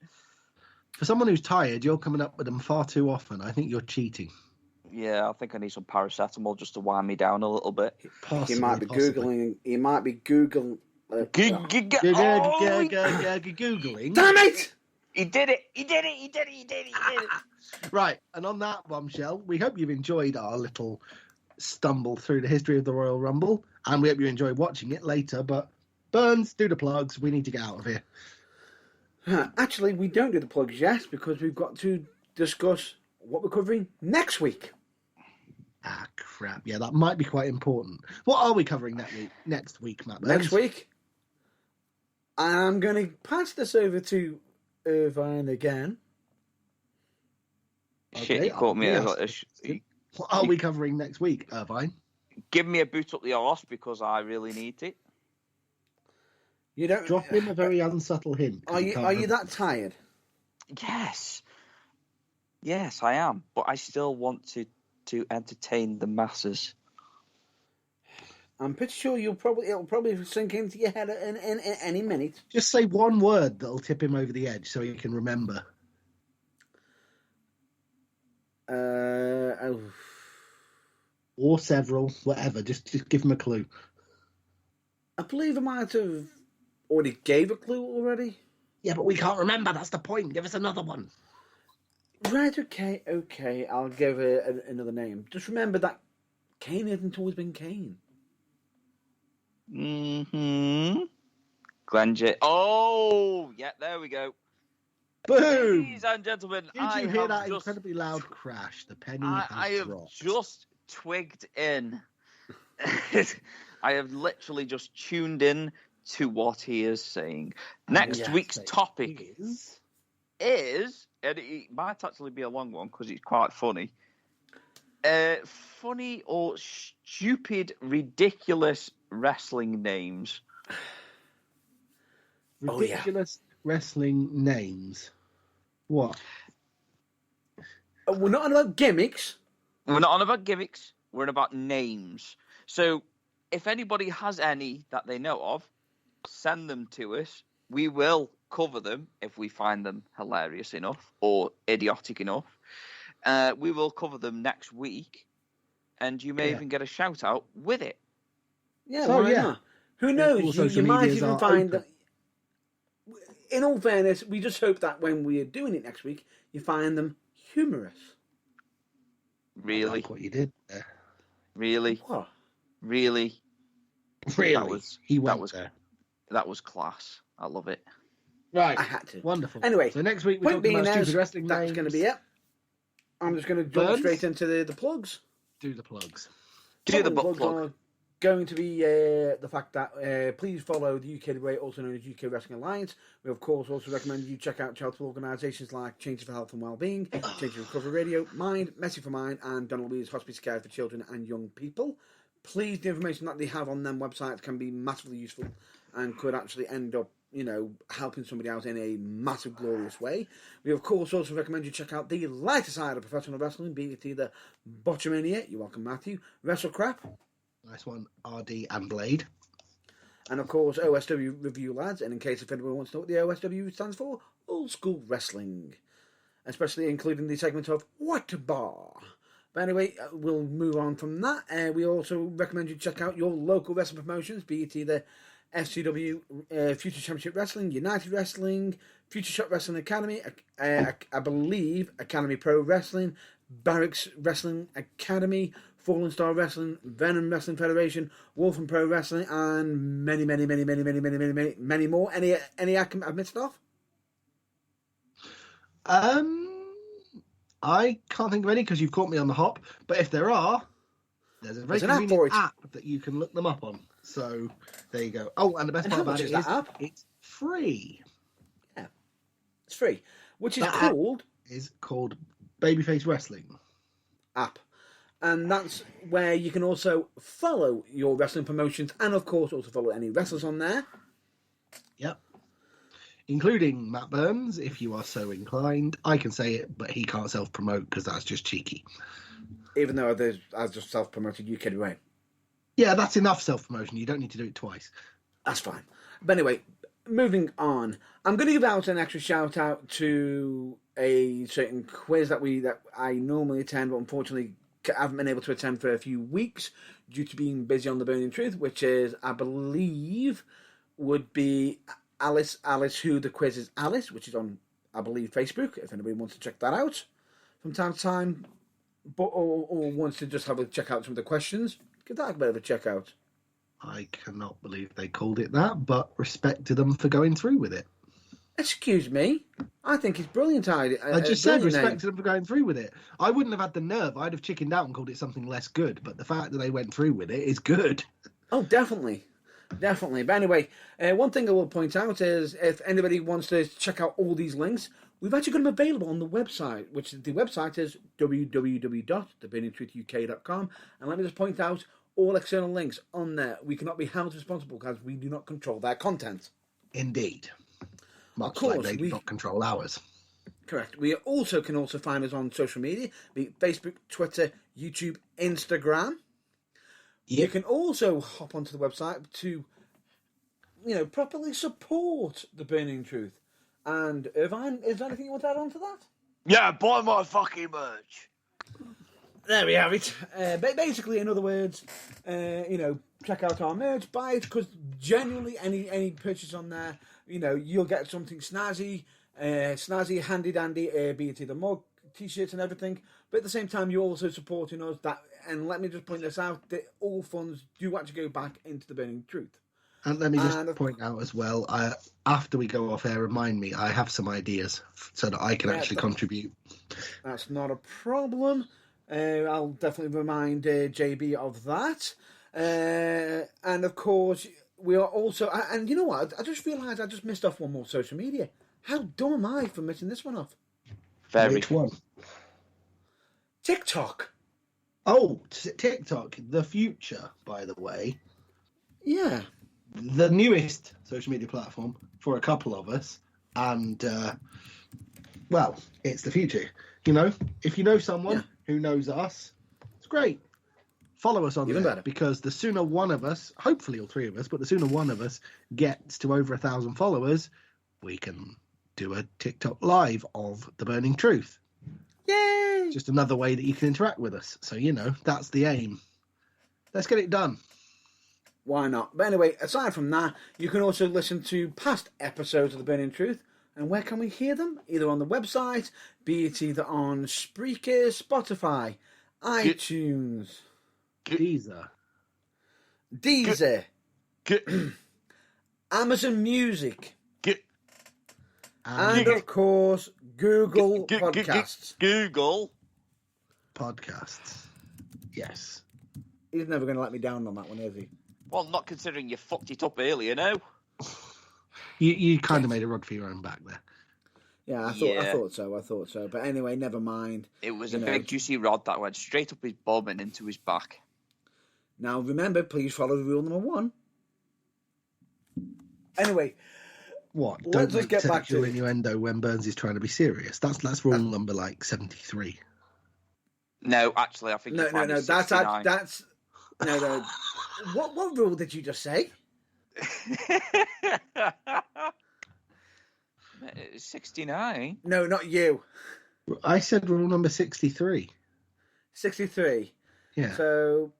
For someone who's tired, you're coming up with them far too often. I think you're cheating. Yeah, I think I need some paracetamol just to wind me down a little bit. Possibly, He might be possibly. googling. He might be Google. Googling. Oh, Googling. Damn it! He did it. He did it. He did it. He did it. He did it. Right, and on that bombshell, we hope you've enjoyed our little stumble through the history of the Royal Rumble, and we hope you enjoy watching it later. But Burns, do the plugs. We need to get out of here. Actually, we don't do the plugs yet because we've got to discuss what we're covering next week. Ah, crap. Yeah, that might be quite important. What are we covering next week, Matt Burns? Next week, I'm going to pass this over to Irvine again. Shit, you caught me. What are we covering next week, Irvine? Give me a boot up the arse because I really need it. You don't Drop him a very unsubtle hint. Are you that tired? Yes. Yes, I am. But I still want to entertain the masses. I'm pretty sure it'll probably sink into your head in any minute. Just say one word that'll tip him over the edge so he can remember. Or several, whatever. Just give him a clue. I believe I might have already gave a clue already. Yeah, but we can't remember. That's the point. Give us another one. Right, okay. I'll give it another name. Just remember that Kane hasn't always been Kane. Glenn J. Oh, yeah, there we go. Boom! Ladies and gentlemen, Did you hear that incredibly loud crash? The penny I has have dropped. just twigged in. I have literally just tuned in to what he is saying. Next week's topic is, and it might actually be a long one because it's quite funny. Funny or stupid, ridiculous wrestling names. Ridiculous wrestling names. What? We're not on about gimmicks. We're not on about gimmicks. We're on about names. So, if anybody has any that they know of, send them to us. We will cover them if we find them hilarious enough or idiotic enough. We will cover them next week, and you may even get a shout out with it. Yeah, not? Who knows? You might even find that. In all fairness, we just hope that when we are doing it next week, you find them humorous. Really? I like what you did there. Really? What? Really? Really? That was class. I love it. Right. I had to. Wonderful. Anyway, so next week we're talking about stupid wrestling names. That's going to be it. I'm just going to jump straight into the plugs. Do the plugs. Do the butt plug. Are going to be the fact that please follow the UK Way, also known as UK Wrestling Alliance. We, of course, also recommend you check out charitable organisations like Change for Health and Wellbeing, Change for Recovery Radio, Mind, Messy for Mind, and Donna Louise Hospice Care for Children and Young People. Please, the information that they have on them websites can be massively useful and could actually end up, helping somebody out in a massive, glorious way. We, of course, also recommend you check out the lighter side of professional wrestling, be it either Botchamania, you're welcome, Matthew, Wrestle Crap. Nice one, RD and Blade. And, of course, OSW Review Lads. And in case if anyone wants to know what the OSW stands for, Old School Wrestling. Especially including the segment of What Bar. But anyway, we'll move on from that. We also recommend you check out your local wrestling promotions, be it either FCW, Future Championship Wrestling, United Wrestling, Future Shot Wrestling Academy, I believe Academy Pro Wrestling, Barracks Wrestling Academy, Fallen Star Wrestling, Venom Wrestling Federation, Wolfen Pro Wrestling, and many more. Any I've missed off? I can't think of any because you've caught me on the hop. But if there are, there's a very convenient app that you can look them up on. So there you go. Oh, and the best part about it is it's free. Yeah, it's free. Which is called Babyface Wrestling app. And that's where you can also follow your wrestling promotions and, of course, also follow any wrestlers on there. Yep. Including Matt Burns, if you are so inclined. I can say it, but he can't self-promote because that's just cheeky. Even though I've just self-promoted UK Way. Yeah, that's enough self-promotion. You don't need to do it twice. That's fine. But anyway, moving on. I'm going to give out an extra shout-out to a certain quiz that I normally attend, but unfortunately I haven't been able to attend for a few weeks due to being busy on The Burning Truth, which is, I believe, would be Alice Who the Quiz is Alice, which is on I believe, Facebook, if anybody wants to check that out from time to time, or wants to just have a check out some of the questions, give that a bit of a check out. I cannot believe they called it that, but respect to them for going through with it. Excuse me, I think it's brilliant idea. I just said respect name. to them for going through with it. I wouldn't have had the nerve. I'd have chickened out and called it something less good, but the fact that they went through with it is good. Oh, definitely. Definitely. But anyway, one thing I will point out is if anybody wants to check out all these links, we've actually got them available on the website, which the website is www.theburningtruthuk.com. And let me just point out all external links on there. We cannot be held responsible because we do not control their content. Indeed. Much course, like they do not control ours. Correct. We can also find us on social media, be it Facebook, Twitter, YouTube, Instagram. Yep. You can also hop onto the website to, properly support The Burning Truth. And Irvine, is there anything you want to add on to that? Yeah, buy my fucking merch. There we have it. Basically, in other words, check out our merch, buy it, because genuinely any purchase on there, you'll get something snazzy, handy-dandy, be it either mug, T-shirts and everything. But at the same time, you're also supporting us. And let me just point this out, that all funds do actually go back into The Burning Truth. And let me just point out as well, after we go off air, remind me, I have some ideas so that I can actually contribute. That's not a problem. I'll definitely remind JB of that. And of course, we are also... And you know what? I just realised I just missed off one more social media. How dumb am I for missing this one off? Which one? TikTok. Oh, TikTok, the future, by the way. Yeah. The newest social media platform for a couple of us. And, it's the future. If you know someone who knows us, it's great. Follow us on Even there, better. because the sooner one of us, hopefully all three of us, but the sooner one of us gets to over 1,000 followers, we can do a TikTok live of The Burning Truth. Yay! Just another way that you can interact with us. So, that's the aim. Let's get it done. Why not? But anyway, aside from that, you can also listen to past episodes of The Burning Truth. And where can we hear them? Either on the website, be it either on Spreaker, Spotify, iTunes, Deezer, Amazon Music, and of course, Google Podcasts. Google Podcasts. Yes. He's never going to let me down on that one, is he? Well, not considering you fucked it up earlier, no? You kind of made a rod for your own back there. Yeah, I thought so. But anyway, never mind. It was a big juicy rod that went straight up his bum and into his back. Now remember, please follow rule number 1. Anyway, what? Let's Don't just get back to sexual it. innuendo when Burns is trying to be serious. That's rule number 73. No, actually, I think No. That's 69. That's no. What rule did you just say? 69. No, not you. I said rule number 63. 63. Yeah. So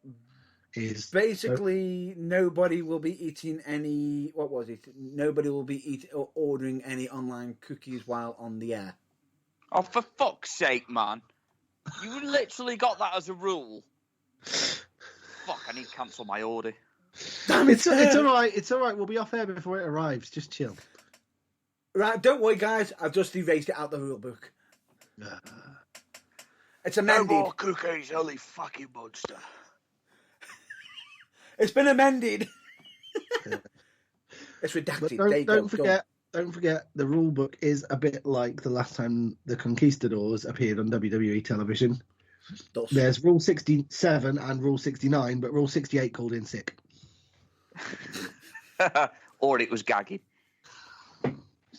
Is basically nobody will be eating any. What was it? Nobody will be eating or ordering any online cookies while on the air. Oh, for fuck's sake, man! You literally got that as a rule. Fuck! I need to cancel my order. Damn it! It's all right. It's all right. We'll be off air before it arrives. Just chill. Right, don't worry, guys. I've just erased it out the rule book. It's amended. No more cookies, holy fucking monster. It's been amended. It's redacted. But don't forget, the rule book is a bit like the last time the Conquistadors appeared on WWE television. There's Rule 67 and Rule 69, but Rule 68 called in sick. Or it was gagging.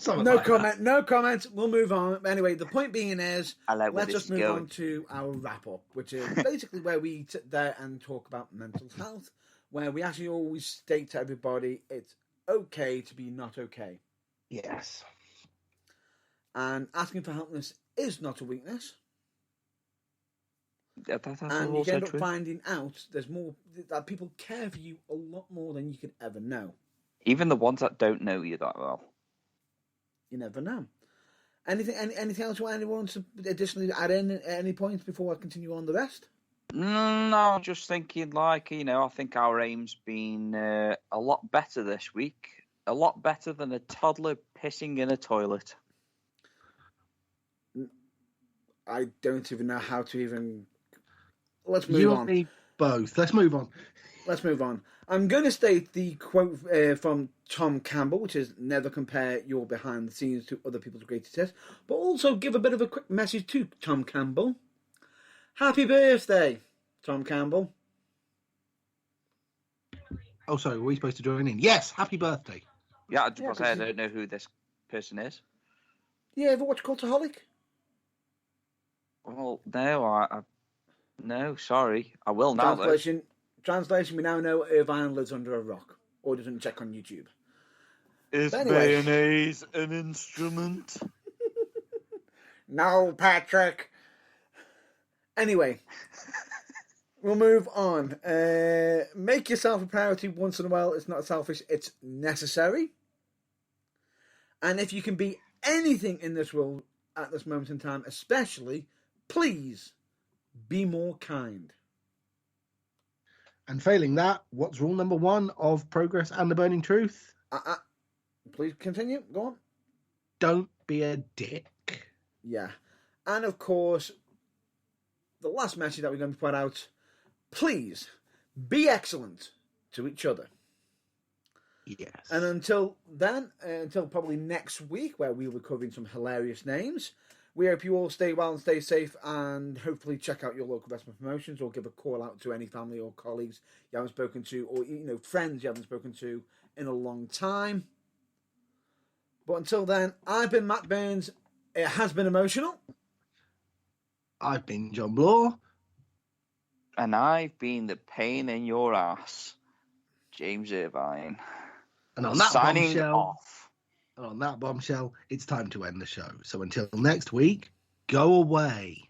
No comment. We'll move on. Anyway, the point being is, let's just move on to our wrap-up, which is basically where we sit there and talk about mental health, where we actually always state to everybody it's okay to be not okay. Yes. And asking for help is not a weakness. That's and you end up finding out there's more, that people care for you a lot more than you could ever know. Even the ones that don't know you that well. You never know. Anything else you want anyone to additionally add in at any point before I continue on the rest? No, just thinking I think our aim's been a lot better this week. A lot better than a toddler pissing in a toilet. I don't even know how to even... Let's move You on. and me both. Let's move on. Let's move on. I'm going to state the quote from Tom Campbell, which is never compare your behind the scenes to other people's greatest hits, but also give a bit of a quick message to Tom Campbell. Happy birthday, Tom Campbell. Oh, sorry, were we supposed to join in? Yes, happy birthday. Yeah, because I don't know who this person is. You ever watch Cultaholic? Well, no, no, sorry. I will now, though. Translation, we now know Irvine lives under a rock, or doesn't check on YouTube. Is anyway. mayonnaise an instrument? No, Patrick. Anyway, we'll move on. Make yourself a priority once in a while. It's not selfish, it's necessary. And if you can be anything in this world at this moment in time, especially, please be more kind. And failing that, what's rule number 1 of Progress and the Burning Truth? Please continue. Go on. Don't be a dick. Yeah. And of course, the last message that we're going to put out, please be excellent to each other. Yes. And until then, until probably next week, where we'll be covering some hilarious names, we hope you all stay well and stay safe, and hopefully check out your local wrestling promotions, or give a call out to any family or colleagues you haven't spoken to, or friends you haven't spoken to in a long time. But until then, I've been Matt Burns. It has been emotional. I've been John Bloor. And I've been the pain in your ass, James Irvine. And on that signing bombshell, off. And on that bombshell, it's time to end the show. So until next week, go away.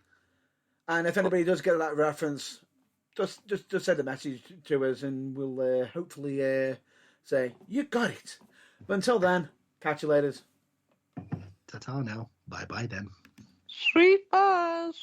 And if anybody does get that reference, just send a message to us, and we'll hopefully say you got it. But until then, catch you later. Ta-ta now. Bye-bye then. Sweet buzz.